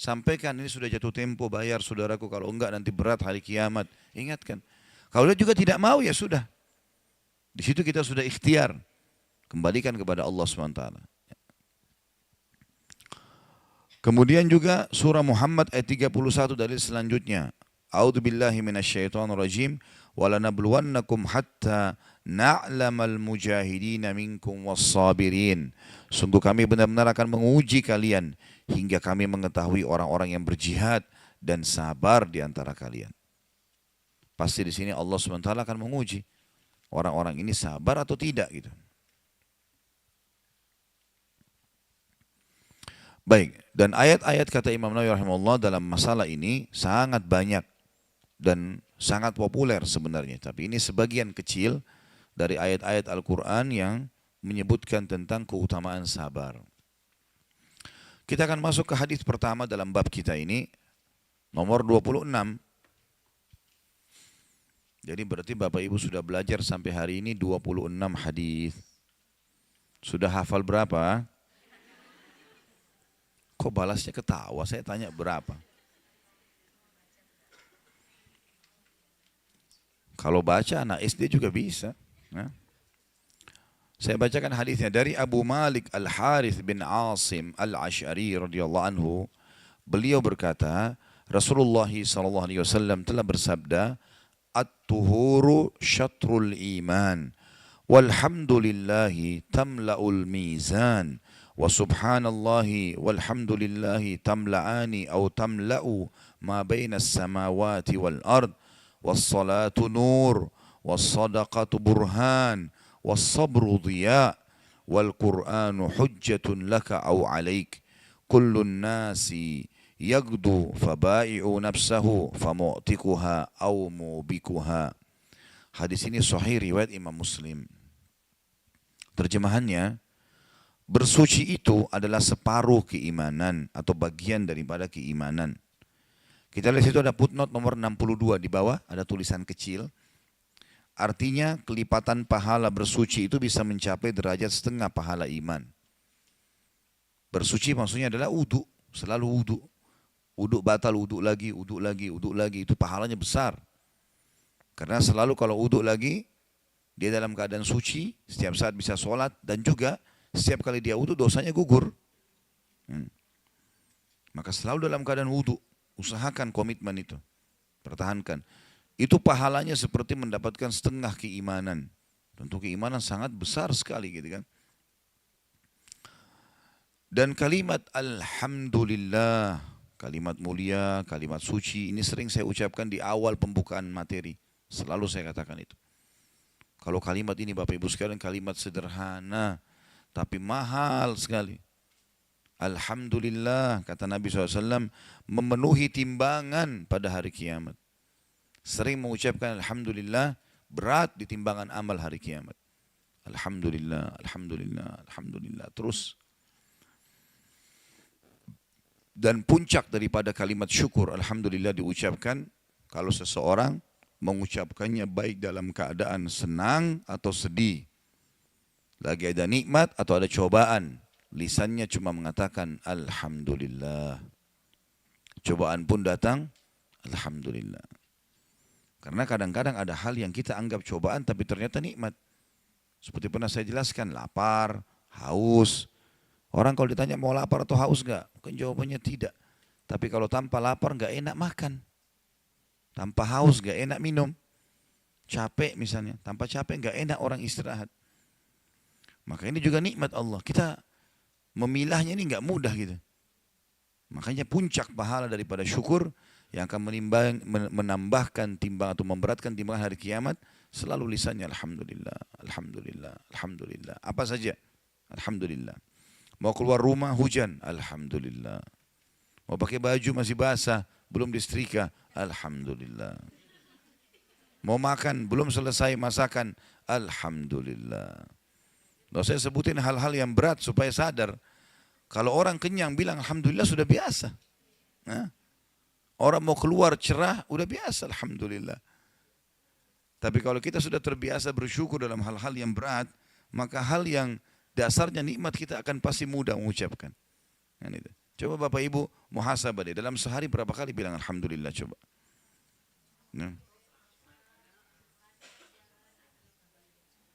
Sampaikan ini sudah jatuh tempo, bayar saudaraku, kalau enggak nanti berat hari kiamat. Ingatkan. Kalau dia juga tidak mau ya sudah. Di situ kita sudah ikhtiar. Kembalikan kepada Allah SWT. Kemudian juga surah Muhammad ayat 31 dalil selanjutnya. A'udzu billahi minasyaitonir rajim wa lanabluwannakum hatta na'lamal mujahidina minkum was-sabirin. Sungguh kami benar-benar akan menguji kalian hingga kami mengetahui orang-orang yang berjihad dan sabar di antara kalian. Pasti di sini Allah SWT akan menguji orang-orang ini sabar atau tidak gitu. Baik, dan ayat-ayat kata Imam Nawawi rahimahullah dalam masalah ini sangat banyak dan sangat populer sebenarnya. Tapi ini sebagian kecil dari ayat-ayat Al-Quran yang menyebutkan tentang keutamaan sabar. Kita akan masuk ke hadis pertama dalam bab kita ini, nomor 26. Jadi berarti Bapak Ibu sudah belajar sampai hari ini 26 hadis. Sudah hafal berapa? Kok balasnya ketawa? Saya tanya berapa? Kalau baca anak SD juga bisa. Nah. Saya bacakan hadisnya dari Abu Malik Al-Harith bin Asim Al-Ash'ari radhiyallahu anhu. Beliau berkata, Rasulullah SAW telah bersabda, At-tuhuru syatrul iman, walhamdulillahi tamla'ul mizan, wa subhanallahi walhamdulillahi tamla'ani au tamla'u ma bainas samawati wal ard, wassalatu nur, wassadaqatu burhan, والصبر ضياء والقرآن حجة لك أو عليك كل الناس يغدو فبائع نفسه فمعتقها أو موبكها. Hadis ini sahih riwayat Imam Muslim. Terjemahannya, bersuci itu adalah separuh keimanan atau bagian daripada keimanan. Kita lihat situ ada footnote nomor 62 di bawah, ada tulisan kecil. Artinya kelipatan pahala bersuci itu bisa mencapai derajat setengah pahala iman. Bersuci maksudnya adalah wudu, selalu wudu. Wudu batal, wudu lagi, wudu lagi, wudu lagi, itu pahalanya besar. Karena selalu kalau wudu lagi, dia dalam keadaan suci, setiap saat bisa sholat, dan juga setiap kali dia wudu dosanya gugur. Maka selalu dalam keadaan wudu, usahakan komitmen itu, pertahankan. itu pahalanya seperti mendapatkan setengah keimanan. Tentu keimanan sangat besar sekali gitu kan. Dan kalimat Alhamdulillah, kalimat mulia, kalimat suci, ini sering saya ucapkan di awal pembukaan materi. Selalu saya katakan itu. Kalau kalimat ini Bapak Ibu sekalian kalimat sederhana, tapi mahal sekali. Alhamdulillah, kata Nabi SAW, memenuhi timbangan pada hari kiamat. Sering mengucapkan Alhamdulillah, berat di timbangan amal hari kiamat. Alhamdulillah, Alhamdulillah, Alhamdulillah. Terus. Dan puncak daripada kalimat syukur Alhamdulillah diucapkan kalau seseorang mengucapkannya baik dalam keadaan senang atau sedih. Lagi ada nikmat atau ada cobaan. Lisannya cuma mengatakan Alhamdulillah. Cobaan pun datang, Alhamdulillah. Karena kadang-kadang ada hal yang kita anggap cobaan tapi ternyata nikmat. Seperti pernah saya jelaskan, lapar, haus. Orang kalau ditanya mau lapar atau haus enggak? Mungkin jawabannya tidak. Tapi kalau tanpa lapar enggak enak makan. Tanpa haus enggak enak minum. Capek misalnya, tanpa capek enggak enak orang istirahat. Maka ini juga nikmat Allah. Kita memilahnya ini enggak mudah gitu. Makanya puncak pahala daripada syukur yang akan menambahkan timbang atau memberatkan timbangan hari kiamat selalu lisannya Alhamdulillah, Alhamdulillah, Alhamdulillah. Apa saja? Alhamdulillah. Mau keluar rumah hujan, Alhamdulillah. Mau pakai baju masih basah, belum disetrika, Alhamdulillah. Mau makan, belum selesai masakan, Alhamdulillah. Lalu saya sebutin hal-hal yang berat supaya sadar. Kalau orang kenyang bilang Alhamdulillah sudah biasa. Nah, orang mau keluar cerah, udah biasa, Alhamdulillah. Tapi kalau kita sudah terbiasa bersyukur dalam hal-hal yang berat, maka hal yang dasarnya nikmat kita akan pasti mudah mengucapkan. Coba Bapak Ibu muhasabah deh. Dalam sehari berapa kali bilang Alhamdulillah coba.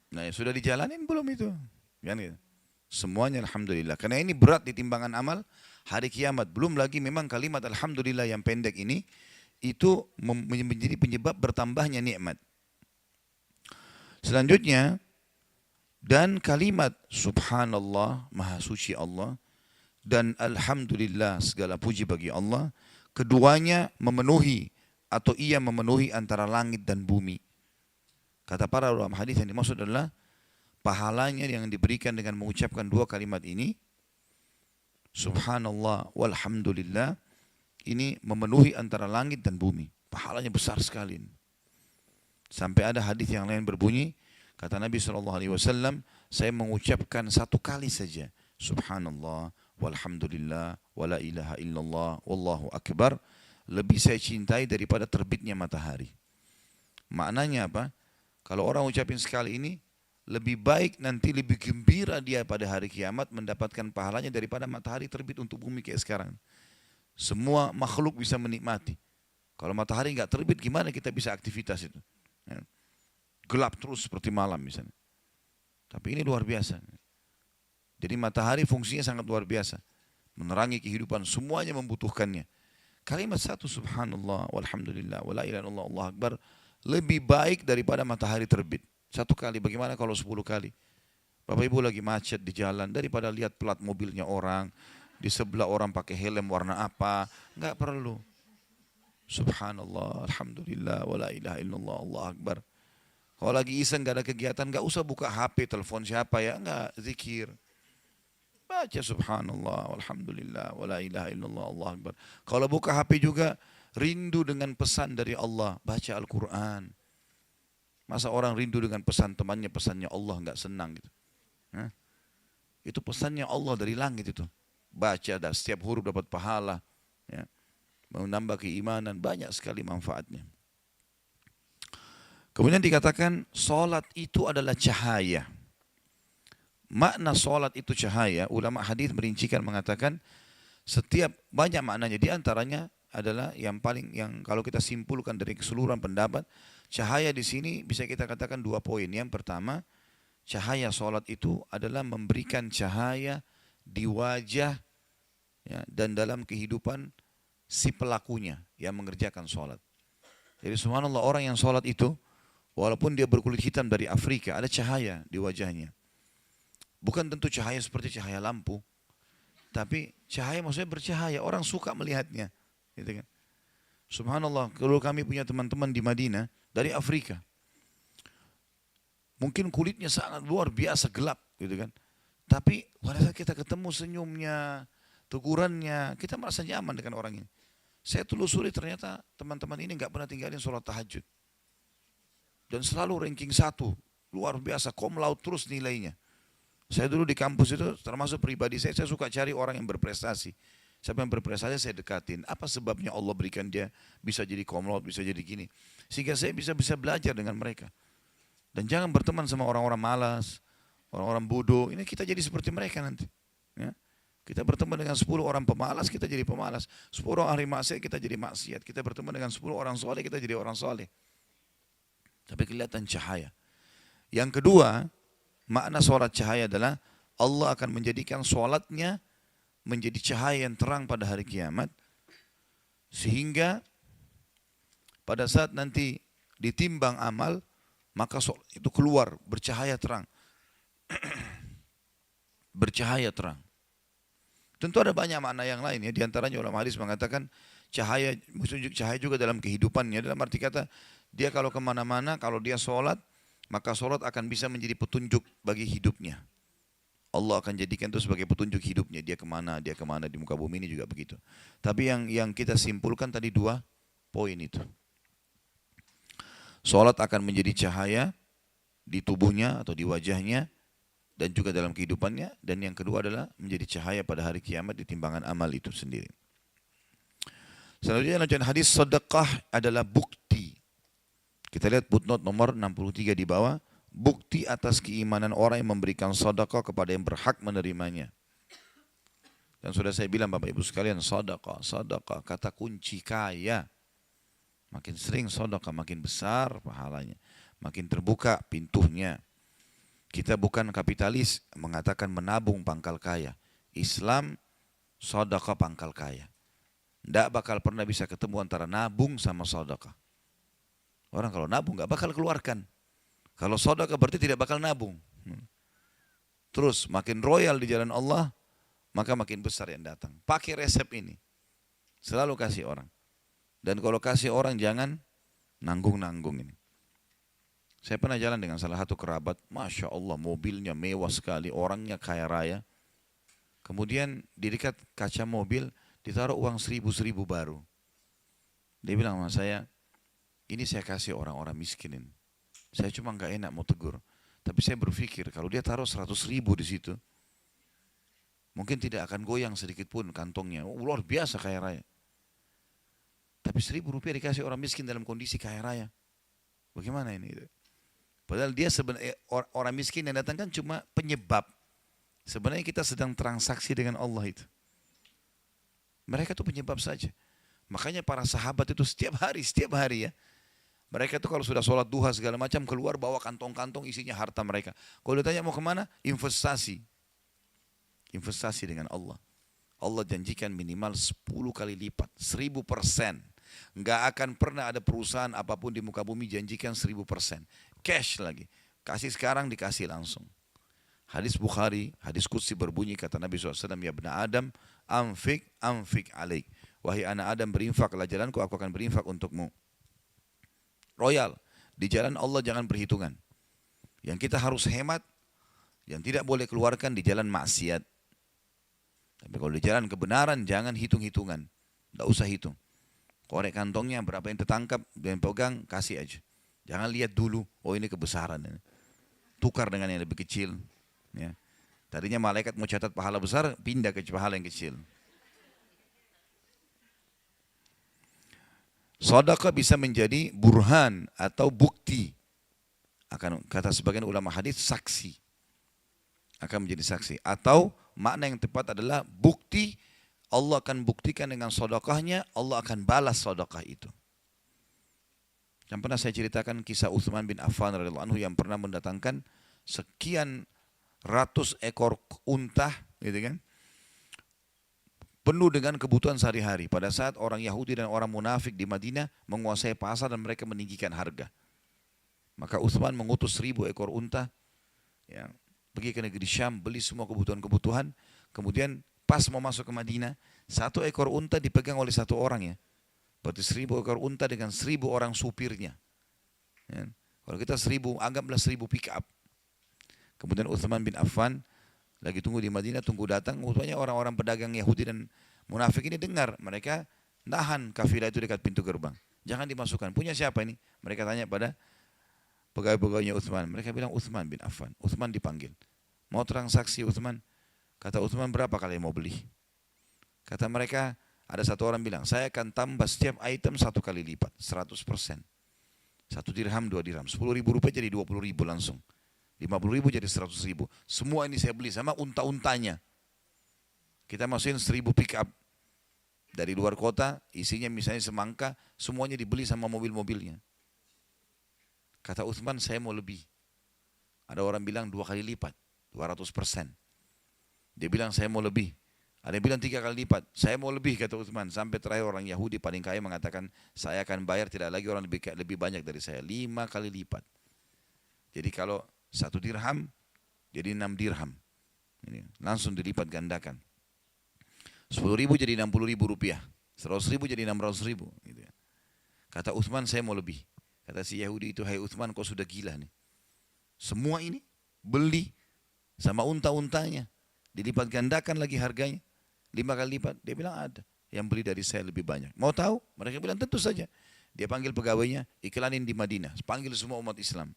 Nah ya, sudah dijalanin belum itu? Semuanya Alhamdulillah. Karena ini berat di timbangan amal hari kiamat. Belum lagi memang kalimat Alhamdulillah yang pendek ini itu menjadi penyebab bertambahnya nikmat. Selanjutnya, dan kalimat Subhanallah, Maha Suci Allah, dan Alhamdulillah, segala puji bagi Allah, keduanya memenuhi atau ia memenuhi antara langit dan bumi. Kata para ulama hadis yang dimaksud adalah pahalanya yang diberikan dengan mengucapkan dua kalimat ini, Subhanallah walhamdulillah, ini memenuhi antara langit dan bumi. Pahalanya besar sekali. Sampai ada hadis yang lain berbunyi, kata Nabi SAW, saya mengucapkan satu kali saja, Subhanallah, walhamdulillah, wala ilaha illallah, wallahu akbar, lebih saya cintai daripada terbitnya matahari. Maknanya apa? Kalau orang ucapin sekali ini, lebih baik nanti lebih gembira dia pada hari kiamat mendapatkan pahalanya daripada matahari terbit untuk bumi kayak sekarang. Semua makhluk bisa menikmati. Kalau matahari nggak terbit, gimana kita bisa aktivitas itu? Gelap terus seperti malam misalnya. Tapi ini luar biasa. Jadi matahari fungsinya sangat luar biasa. Menerangi kehidupan, semuanya membutuhkannya. Kalimat satu Subhanallah, walhamdulillah, wala ilaha illallah, Allahu akbar, lebih baik daripada matahari terbit. Satu kali, bagaimana kalau 10 kali? Bapak Ibu lagi macet di jalan, daripada lihat plat mobilnya orang, di sebelah orang pakai helm warna apa, enggak perlu. Subhanallah, alhamdulillah, wala ilaha illallah, Allahu akbar. Kalau lagi iseng gak ada kegiatan, gak usah buka HP, telepon siapa ya, enggak, zikir. Baca subhanallah, alhamdulillah, wala ilaha illallah, Allahu akbar. Kalau buka HP juga, rindu dengan pesan dari Allah, baca Al-Quran. Masa orang rindu dengan pesan temannya, pesannya Allah enggak senang gitu. Hah? Itu pesannya Allah dari langit itu. Baca, dan setiap huruf dapat pahala. Ya. Menambah keimanan, banyak sekali manfaatnya. Kemudian dikatakan solat itu adalah cahaya. Makna solat itu cahaya, ulama hadis merincikan mengatakan setiap banyak maknanya. Di antaranya adalah yang kalau kita simpulkan dari keseluruhan pendapat, cahaya di sini bisa kita katakan 2 poin. Yang pertama, cahaya solat itu adalah memberikan cahaya di wajah ya, dan dalam kehidupan si pelakunya yang mengerjakan solat. Jadi subhanallah orang yang sholat itu, walaupun dia berkulit hitam dari Afrika, ada cahaya di wajahnya. Bukan tentu cahaya seperti cahaya lampu, tapi cahaya maksudnya bercahaya, orang suka melihatnya. Gitu kan. Subhanallah, kalau kami punya teman-teman di Madinah dari Afrika, mungkin kulitnya sangat luar biasa gelap, gitu kan. Tapi pada saat kita ketemu senyumnya, tegurannya, kita merasa nyaman dengan orang ini. Saya telusuri ternyata teman-teman ini nggak pernah tinggalin sholat tahajud. Dan selalu ranking 1, luar biasa, cum laude terus nilainya. Saya dulu di kampus itu termasuk pribadi saya suka cari orang yang berprestasi. Siapa yang berprestasi saya dekatin. Apa sebabnya Allah berikan dia bisa jadi cum laude, bisa jadi gini. Sehingga saya bisa belajar dengan mereka. Dan jangan berteman sama orang-orang malas, orang-orang bodoh. Ini kita jadi seperti mereka nanti. Ya. Kita berteman dengan 10 orang pemalas, kita jadi pemalas. 10 orang ahli maksiat, kita jadi maksiat. Kita berteman dengan 10 orang soleh, kita jadi orang soleh. Tapi kelihatan cahaya. Yang kedua, makna sholat cahaya adalah Allah akan menjadikan sholatnya menjadi cahaya yang terang pada hari kiamat. Sehingga pada saat nanti ditimbang amal, maka sholat itu keluar bercahaya terang. Bercahaya terang. Tentu ada banyak makna yang lain ya. Di antaranya ulama hadis mengatakan cahaya, maksudnya cahaya juga dalam kehidupannya. Dalam arti kata dia kalau kemana-mana, kalau dia sholat, maka sholat akan bisa menjadi petunjuk bagi hidupnya. Allah akan jadikan itu sebagai petunjuk hidupnya. Dia kemana di muka bumi ini juga begitu. Tapi yang kita simpulkan tadi 2 poin itu. Sholat akan menjadi cahaya di tubuhnya atau di wajahnya. Dan juga dalam kehidupannya. Dan yang kedua adalah menjadi cahaya pada hari kiamat di timbangan amal itu sendiri. Selanjutnya lanjutan hadis sedekah adalah bukti. Kita lihat footnote nomor 63 di bawah. Bukti atas keimanan orang yang memberikan sedekah kepada yang berhak menerimanya. Dan sudah saya bilang Bapak Ibu sekalian, sedekah kata kunci kaya. Makin sering sedekah makin besar pahalanya. Makin terbuka pintunya. Kita bukan kapitalis mengatakan menabung pangkal kaya. Islam sedekah pangkal kaya. Tidak bakal pernah bisa ketemu antara nabung sama sedekah. Orang kalau nabung nggak bakal keluarkan. Kalau sedekah berarti tidak bakal nabung. Terus makin royal di jalan Allah, maka makin besar yang datang. Pakai resep ini. Selalu kasih orang. Dan kalau kasih orang jangan nanggung-nanggung ini. Saya pernah jalan dengan salah satu kerabat, Masya Allah mobilnya mewah sekali, orangnya kaya raya. Kemudian di dekat kaca mobil ditaruh uang 1.000 baru. Dia bilang sama saya, ini saya kasih orang-orang miskin ini. Saya cuma nggak enak mau tegur. Tapi saya berpikir kalau dia taruh 100.000 di situ, mungkin tidak akan goyang sedikit pun kantongnya. Oh, luar biasa kaya raya. Tapi 1.000 rupiah dikasih orang miskin dalam kondisi kaya raya. Bagaimana ini? Padahal dia sebenarnya orang miskin yang datang kan cuma penyebab. Sebenarnya kita sedang transaksi dengan Allah itu. Mereka itu penyebab saja. Makanya para sahabat itu setiap hari ya. Mereka itu kalau sudah sholat duha segala macam keluar bawa kantong-kantong isinya harta mereka. Kalau ditanya mau kemana? Investasi. Investasi dengan Allah. Allah janjikan minimal 10 kali lipat. 1000%. Nggak akan pernah ada perusahaan apapun di muka bumi janjikan 1000%. Cash lagi. Kasih sekarang dikasih langsung. Hadis Bukhari, hadis Qudsi berbunyi kata Nabi SAW, ya bena Adam, amfik alaik. Wahai anak Adam berinfaklah jalanku, aku akan berinfak untukmu. Royal. Di jalan Allah jangan perhitungan. Yang kita harus hemat, yang tidak boleh keluarkan di jalan maksiat. Tapi kalau di jalan kebenaran jangan hitung-hitungan. Tidak usah hitung. Korek kantongnya berapa yang tertangkap, yang pegang, kasih aja. Jangan lihat dulu, oh ini kebesaran. Tukar dengan yang lebih kecil. Ya. Tadinya malaikat mau catat pahala besar, pindah ke pahala yang kecil. Sedekah bisa menjadi burhan atau bukti. Akan kata sebagian ulama hadis saksi. Akan menjadi saksi. Atau makna yang tepat adalah bukti. Allah akan buktikan dengan sedekahnya, Allah akan balas sedekah itu. Yang pernah saya ceritakan kisah Utsman bin Affan radhiyallahu anhu yang pernah mendatangkan sekian ratus ekor unta, gitu kan? penuh dengan kebutuhan sehari-hari. Pada saat orang Yahudi dan orang munafik di Madinah menguasai pasar dan mereka meninggikan harga. Maka Utsman mengutus 1.000 ekor unta, ya, pergi ke negeri Syam, beli semua kebutuhan-kebutuhan. Kemudian pas mau masuk ke Madinah, 1 ekor unta dipegang oleh 1 orang, ya. Berarti 1.000 ekor unta dengan 1.000 orang supirnya. Ya. Kalau kita 1.000, anggaplah 1.000 pick up. Kemudian Utsman bin Affan lagi tunggu di Madinah, tunggu datang. Rupanya orang-orang pedagang Yahudi dan munafik ini dengar. Mereka nahan kafilah itu dekat pintu gerbang. Jangan dimasukkan. Punya siapa ini? Mereka tanya pada pegawai-pegawainya Utsman. Mereka bilang Utsman bin Affan. Utsman dipanggil. Mau transaksi Utsman? Kata Utsman, berapa kalian mau beli? Kata mereka, ada 1 orang bilang, saya akan tambah setiap item 1 kali lipat. 100%. 1 dirham, 2 dirham. 10.000 rupiah jadi 20.000 langsung. 50.000 jadi 100.000. Semua ini saya beli sama unta-untanya. Kita masukin 1.000 pick up dari luar kota, isinya misalnya semangka, semuanya dibeli sama mobil-mobilnya. Kata Utsman, saya mau lebih. Ada orang bilang 2 kali lipat, 200%. Dia bilang saya mau lebih. Ada yang bilang 3 kali lipat. Saya mau lebih, kata Utsman. Sampai terakhir orang Yahudi paling kaya mengatakan, saya akan bayar tidak lagi orang lebih banyak dari saya. 5 kali lipat. Jadi kalau 1 dirham, jadi 6 dirham. Ini, langsung dilipat gandakan. 10.000 jadi 60.000 rupiah. 100.000 jadi 600.000. Gitu ya. Kata Utsman, saya mau lebih. Kata si Yahudi itu, hai Utsman, kau sudah gila nih. Semua ini beli sama unta-untanya. Dilipat gandakan lagi harganya. 5 kali lipat. Dia bilang ada. Yang beli dari saya lebih banyak. Mau tahu? Mereka bilang tentu saja. Dia panggil pegawainya, iklanin di Madinah. Panggil semua umat Islam.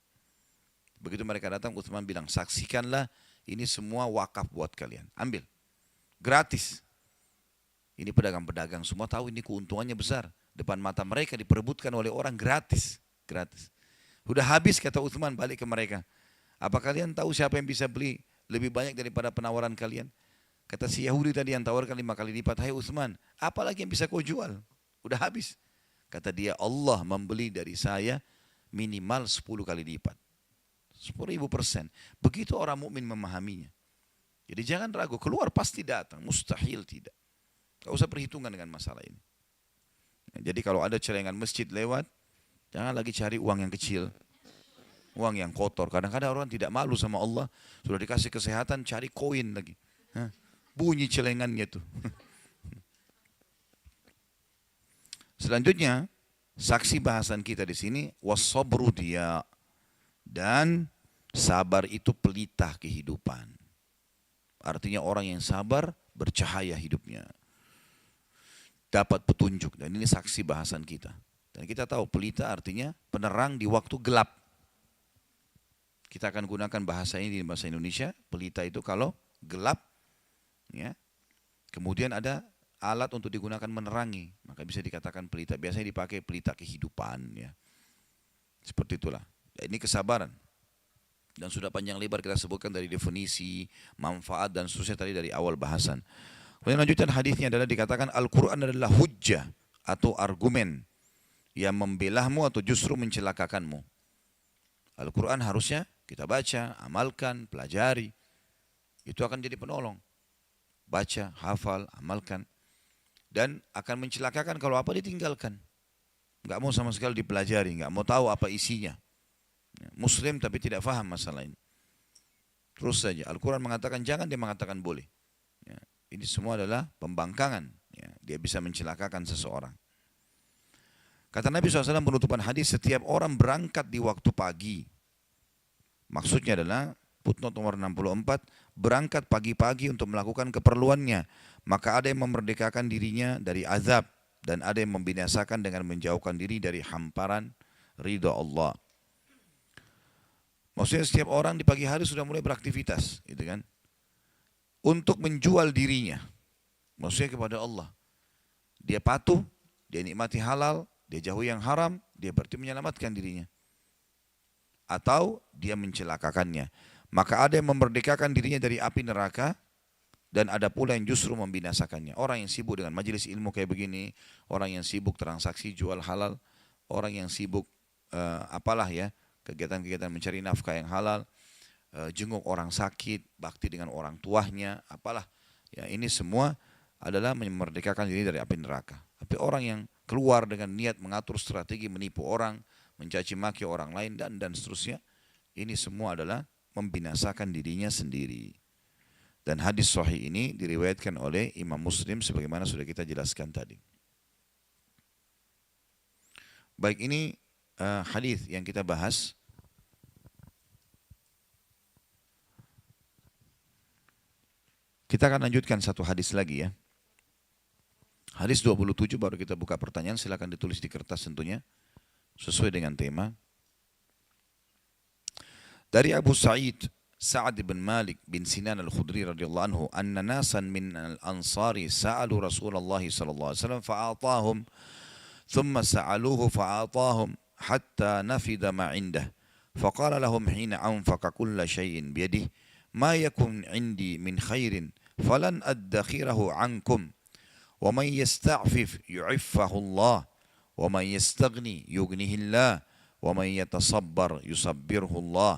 Begitu mereka datang, Utsman bilang, saksikanlah ini semua wakaf buat kalian. Ambil. Gratis. Ini pedagang-pedagang semua tahu ini keuntungannya besar. Depan mata mereka diperebutkan oleh orang gratis. Gratis. Sudah habis, kata Utsman, balik ke mereka. Apa kalian tahu siapa yang bisa beli lebih banyak daripada penawaran kalian? Kata si Yahudi tadi yang tawarkan 5 kali lipat. Hai Utsman, apa lagi yang bisa kau jual? Udah habis. Kata dia, Allah membeli dari saya minimal 10 kali lipat. 10.000%. Begitu orang mukmin memahaminya. Jadi jangan ragu, keluar pasti datang. Mustahil tidak. Gak usah perhitungan dengan masalah ini. Jadi kalau ada celengan masjid lewat, jangan lagi cari uang yang kecil. Uang yang kotor. Kadang-kadang orang tidak malu sama Allah. Sudah dikasih kesehatan, cari koin lagi. Bunyi celengannya tuh. Selanjutnya, saksi bahasan kita di sini, was-sabru dia. Dan sabar itu pelita kehidupan. Artinya orang yang sabar bercahaya hidupnya. Dapat petunjuk. Dan ini saksi bahasan kita. Dan kita tahu pelita artinya penerang di waktu gelap. Kita akan gunakan bahasa ini di bahasa Indonesia. Pelita itu kalau gelap, ya, kemudian ada alat untuk digunakan menerangi, maka bisa dikatakan pelita. Biasanya dipakai pelita kehidupan, ya. Seperti itulah. Ya, ini kesabaran. Dan sudah panjang lebar kita sebutkan dari definisi, manfaat dan seterusnya tadi dari awal bahasan. Kemudian lanjutan hadisnya adalah dikatakan Al-Quran adalah hujjah atau argumen yang membelahmu atau justru mencelakakanmu. Al-Quran harusnya kita baca, amalkan, pelajari. Itu akan jadi penolong. Baca, hafal, amalkan. Dan akan mencelakakan kalau apa ditinggalkan. Enggak mau sama sekali dipelajari, enggak mau tahu apa isinya. Muslim tapi tidak faham masalah ini. Terus saja. Al-Quran mengatakan jangan, dia mengatakan boleh. Ya, ini semua adalah pembangkangan. Ya, dia bisa mencelakakan seseorang. Kata Nabi SAW penutupan hadis, setiap orang berangkat di waktu pagi. Maksudnya adalah, footnote nomor 64, berangkat pagi-pagi untuk melakukan keperluannya. Maka ada yang memerdekakan dirinya dari azab. Dan ada yang membinasakan dengan menjauhkan diri dari hamparan ridha Allah. Maksudnya setiap orang di pagi hari sudah mulai beraktivitas, gitu kan? Untuk menjual dirinya. Maksudnya kepada Allah. Dia patuh, dia nikmati halal, dia jauhi yang haram, dia berarti menyelamatkan dirinya. Atau dia mencelakakannya. Maka ada yang memerdekakan dirinya dari api neraka, dan ada pula yang justru membinasakannya. Orang yang sibuk dengan majelis ilmu kayak begini, orang yang sibuk transaksi jual halal, orang yang sibuk apalah ya, kegiatan-kegiatan mencari nafkah yang halal, jenguk orang sakit, bakti dengan orang tuanya, apalah. Ya, ini semua adalah memerdekakan diri dari api neraka. Tapi orang yang keluar dengan niat mengatur strategi menipu orang, mencaci maki orang lain dan seterusnya, ini semua adalah membinasakan dirinya sendiri. Dan hadis sahih ini diriwayatkan oleh Imam Muslim sebagaimana sudah kita jelaskan tadi. Baik, ini hadis yang kita bahas. Kita akan lanjutkan satu hadis lagi ya. Hadis 27 baru kita buka pertanyaan, silakan ditulis di kertas tentunya sesuai dengan tema. Dari Abu Sa'id Sa'ad bin Malik bin Sinan al-Khudri radhiyallahu anhu, anna nasan min al-ansari sa'alu Rasulullah sallallahu alaihi wasallam fa'atahum, thumma sa'aluhu fa'atahum hatta nafida ma 'indah. Faqala lahum hina anfaqa kulla shay'in biyadihi ma yakun 'indi min khairin falan addakhirahu 'ankum. ومن يستعفف يعفه الله ومن يستغني يغنيه الله ومن يتصبر يصبره الله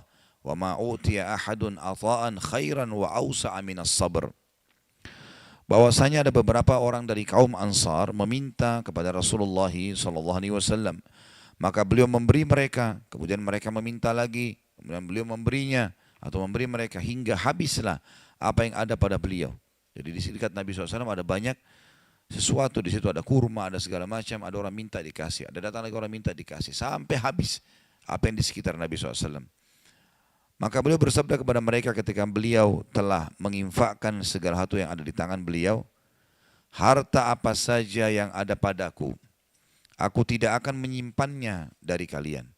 وما أوتي أحد عطاء خيرا وأوسع من الصبر. Bahwasanya ada beberapa orang dari kaum Ansar meminta kepada Rasulullah SAW, maka beliau memberi mereka, kemudian mereka meminta lagi, kemudian beliau memberinya atau memberi mereka hingga habislah apa yang ada pada beliau. Jadi di dekat Nabi SAW ada banyak sesuatu, di situ ada kurma, ada segala macam, ada orang minta dikasih, ada datang lagi orang minta dikasih, sampai habis apa yang di sekitar Nabi SAW. Maka beliau bersabda kepada mereka ketika beliau telah menginfakkan segala sesuatu yang ada di tangan beliau, harta apa saja yang ada padaku, aku tidak akan menyimpannya dari kalian.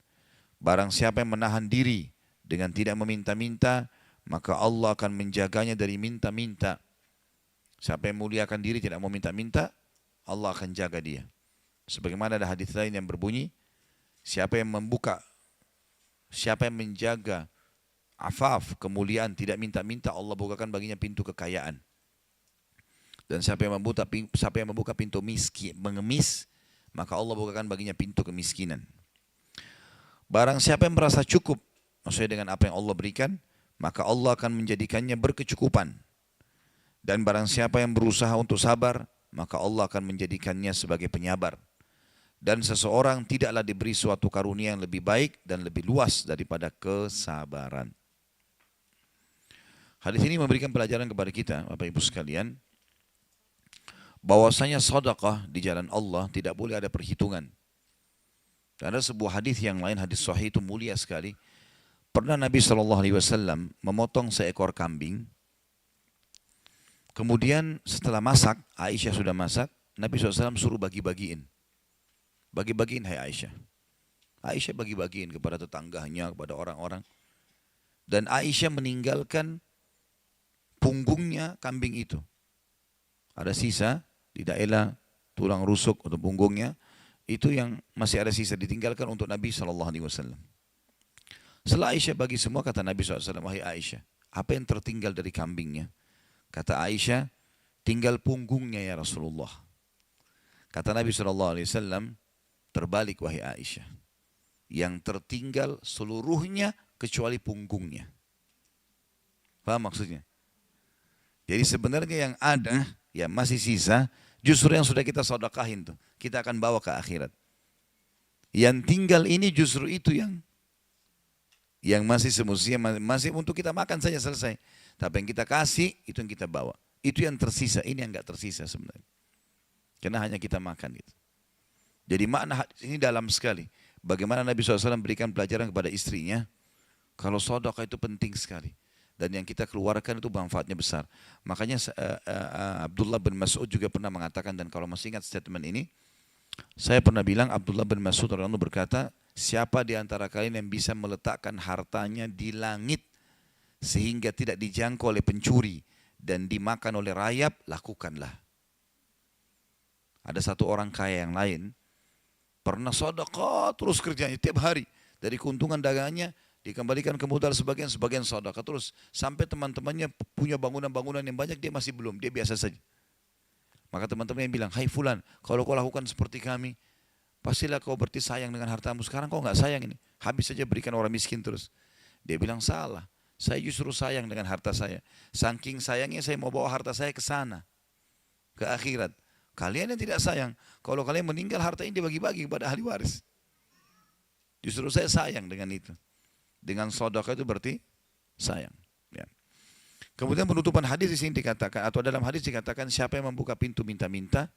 Barang siapa yang menahan diri dengan tidak meminta-minta, maka Allah akan menjaganya dari minta-minta. Siapa yang muliakan diri tidak mau minta-minta, Allah akan jaga dia. Sebagaimana ada hadis lain yang berbunyi, siapa yang menjaga afaf, kemuliaan, tidak minta-minta, Allah bukakan baginya pintu kekayaan. Dan siapa yang membuka pintu mengemis, maka Allah bukakan baginya pintu kemiskinan. Barang siapa yang merasa cukup sesuai dengan apa yang Allah berikan, maka Allah akan menjadikannya berkecukupan. Dan barang siapa yang berusaha untuk sabar, maka Allah akan menjadikannya sebagai penyabar. Dan seseorang tidaklah diberi suatu karunia yang lebih baik dan lebih luas daripada kesabaran. Hadis ini memberikan pelajaran kepada kita, Bapak Ibu sekalian, bahwasanya sedekah di jalan Allah tidak boleh ada perhitungan. Dan ada sebuah hadis yang lain, hadis sahih itu mulia sekali. Pernah Nabi SAW memotong seekor kambing. Kemudian setelah masak, Aisyah sudah masak, Nabi SAW suruh bagi-bagiin. Bagi-bagiin, hai Aisyah. Aisyah bagi-bagiin kepada tetangganya, kepada orang-orang. Dan Aisyah meninggalkan punggungnya kambing itu. Ada sisa di daerah tulang rusuk atau punggungnya, itu yang masih ada sisa ditinggalkan untuk Nabi SAW. Setelah Aisyah bagi semua, kata Nabi SAW, wahai Aisyah, apa yang tertinggal dari kambingnya? Kata Aisyah, tinggal punggungnya ya Rasulullah. Kata Nabi SAW, terbalik wahai Aisyah. Yang tertinggal seluruhnya kecuali punggungnya. Paham maksudnya? Jadi sebenarnya yang ada, yang masih sisa, justru yang sudah kita sedekahin tuh. Kita akan bawa ke akhirat. Yang tinggal ini justru itu yang masih semestinya, masih untuk kita makan saja selesai. Tapi yang kita kasih, itu yang kita bawa. Itu yang tersisa, ini yang enggak tersisa sebenarnya. Karena hanya kita makan itu. Jadi makna hadis ini dalam sekali. Bagaimana Nabi SAW berikan pelajaran kepada istrinya, kalau sedekah itu penting sekali. Dan yang kita keluarkan itu manfaatnya besar. Makanya Abdullah bin Mas'ud juga pernah mengatakan, dan kalau masih ingat statement ini, saya pernah bilang, Abdullah bin Mas'ud berkata, siapa di antara kalian yang bisa meletakkan hartanya di langit, sehingga tidak dijangkau oleh pencuri dan dimakan oleh rayap, lakukanlah. Ada satu orang kaya yang lain, pernah sedekah terus kerjanya tiap hari. Dari keuntungan dagangannya dikembalikan ke modal sebagian sedekah terus. Sampai teman-temannya punya bangunan-bangunan yang banyak, dia masih belum, dia biasa saja. Maka teman-temannya bilang, hai fulan, kalau kau lakukan seperti kami, pastilah kau berarti sayang dengan hartamu. Sekarang kau nggak sayang ini, habis saja berikan orang miskin terus. Dia bilang, salah. Saya justru sayang dengan harta saya. Saking sayangnya saya mau bawa harta saya ke sana. ke akhirat. Kalian yang tidak sayang, kalau kalian meninggal harta ini dibagi-bagi kepada ahli waris. Justru saya sayang dengan itu. Dengan sedekah itu berarti sayang. Ya. Kemudian penutupan hadis di sini dikatakan, atau dalam hadis dikatakan, siapa yang membuka pintu minta-minta,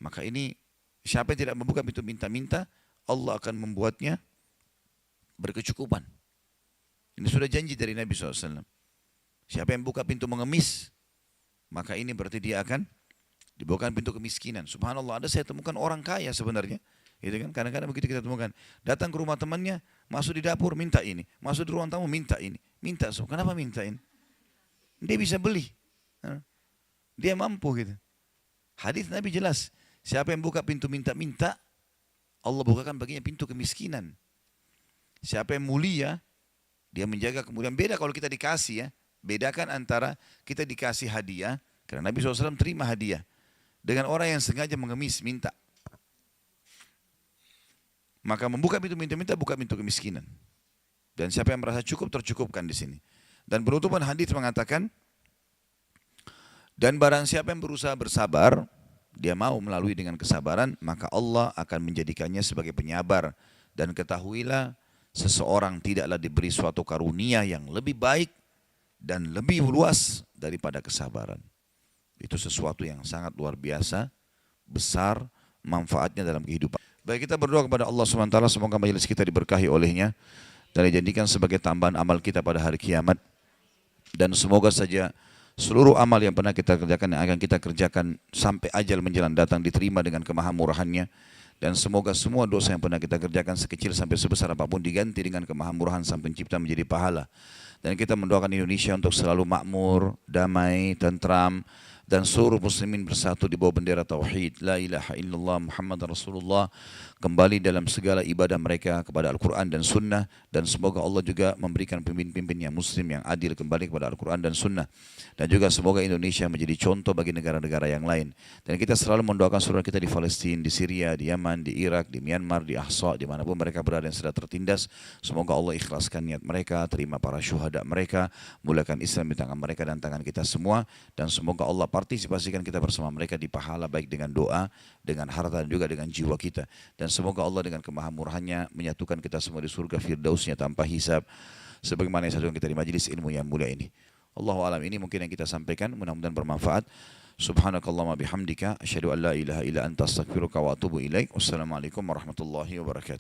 maka ini siapa yang tidak membuka pintu minta-minta, Allah akan membuatnya berkecukupan. Ini sudah janji dari Nabi SAW. Siapa yang buka pintu mengemis, maka ini berarti dia akan dibukakan pintu kemiskinan. Subhanallah, ada saya temukan orang kaya sebenarnya. Gitu kan? Kadang-kadang begitu kita temukan. Datang ke rumah temannya, masuk di dapur, minta ini. Masuk di ruang tamu, minta ini. Minta semua. Kenapa minta ini? Dia bisa beli. Dia mampu gitu. Hadis Nabi jelas. Siapa yang buka pintu minta-minta, Allah bukakan baginya pintu kemiskinan. Siapa yang mulia, dia menjaga kemudian. Beda kalau kita dikasih ya. Bedakan antara kita dikasih hadiah, karena Nabi SAW terima hadiah. Dengan orang yang sengaja mengemis, minta. Maka membuka pintu minta-minta, buka pintu kemiskinan. Dan siapa yang merasa cukup, tercukupkan di sini. Dan penutupan hadis mengatakan, dan barang siapa yang berusaha bersabar, dia mau melalui dengan kesabaran, maka Allah akan menjadikannya sebagai penyabar. Dan ketahuilah, seseorang tidaklah diberi suatu karunia yang lebih baik dan lebih luas daripada kesabaran. Itu sesuatu yang sangat luar biasa, besar manfaatnya dalam kehidupan. Baik, kita berdoa kepada Allah SWT, semoga majelis kita diberkahi olehnya dan dijadikan sebagai tambahan amal kita pada hari kiamat. Dan semoga saja seluruh amal yang pernah kita kerjakan, yang akan kita kerjakan sampai ajal menjelang datang, diterima dengan kemahamurahannya. Dan semoga semua dosa yang pernah kita kerjakan sekecil sampai sebesar apapun diganti dengan kemahamurahan Sang Pencipta menjadi pahala. Dan kita mendoakan Indonesia untuk selalu makmur, damai, tentram, dan seluruh muslimin bersatu di bawah bendera tauhid, la ilaha illallah Muhammad Rasulullah, kembali dalam segala ibadah mereka kepada Al-Quran dan Sunnah. Dan semoga Allah juga memberikan pemimpin-pemimpin yang muslim, yang adil, kembali kepada Al-Quran dan Sunnah. Dan juga semoga Indonesia menjadi contoh bagi negara-negara yang lain. Dan kita selalu mendoakan saudara kita di Palestina, di Syria, di Yaman, di Irak, di Myanmar, di Ahsa, dimanapun mereka berada yang sedang tertindas. Semoga Allah ikhlaskan niat mereka, terima para syuhada mereka, mulakan Islam di tangan mereka dan tangan kita semua. Dan semoga Allah partisipasikan kita bersama mereka di pahala, baik dengan doa, dengan harta, dan juga dengan jiwa kita. Dan semoga Allah dengan kemahamurahannya menyatukan kita semua di surga firdausnya tanpa hisab, sebagaimana yang satukan kita di majelis ilmu yang mulia ini. Allahu alam, ini mungkin yang kita sampaikan, mudah-mudahan bermanfaat. Subhanakallahumma bihamdika asyhadu an la ilaha illa anta astaghfiruka wa atubu ilaik. Wassalamualaikum warahmatullahi wabarakatuh.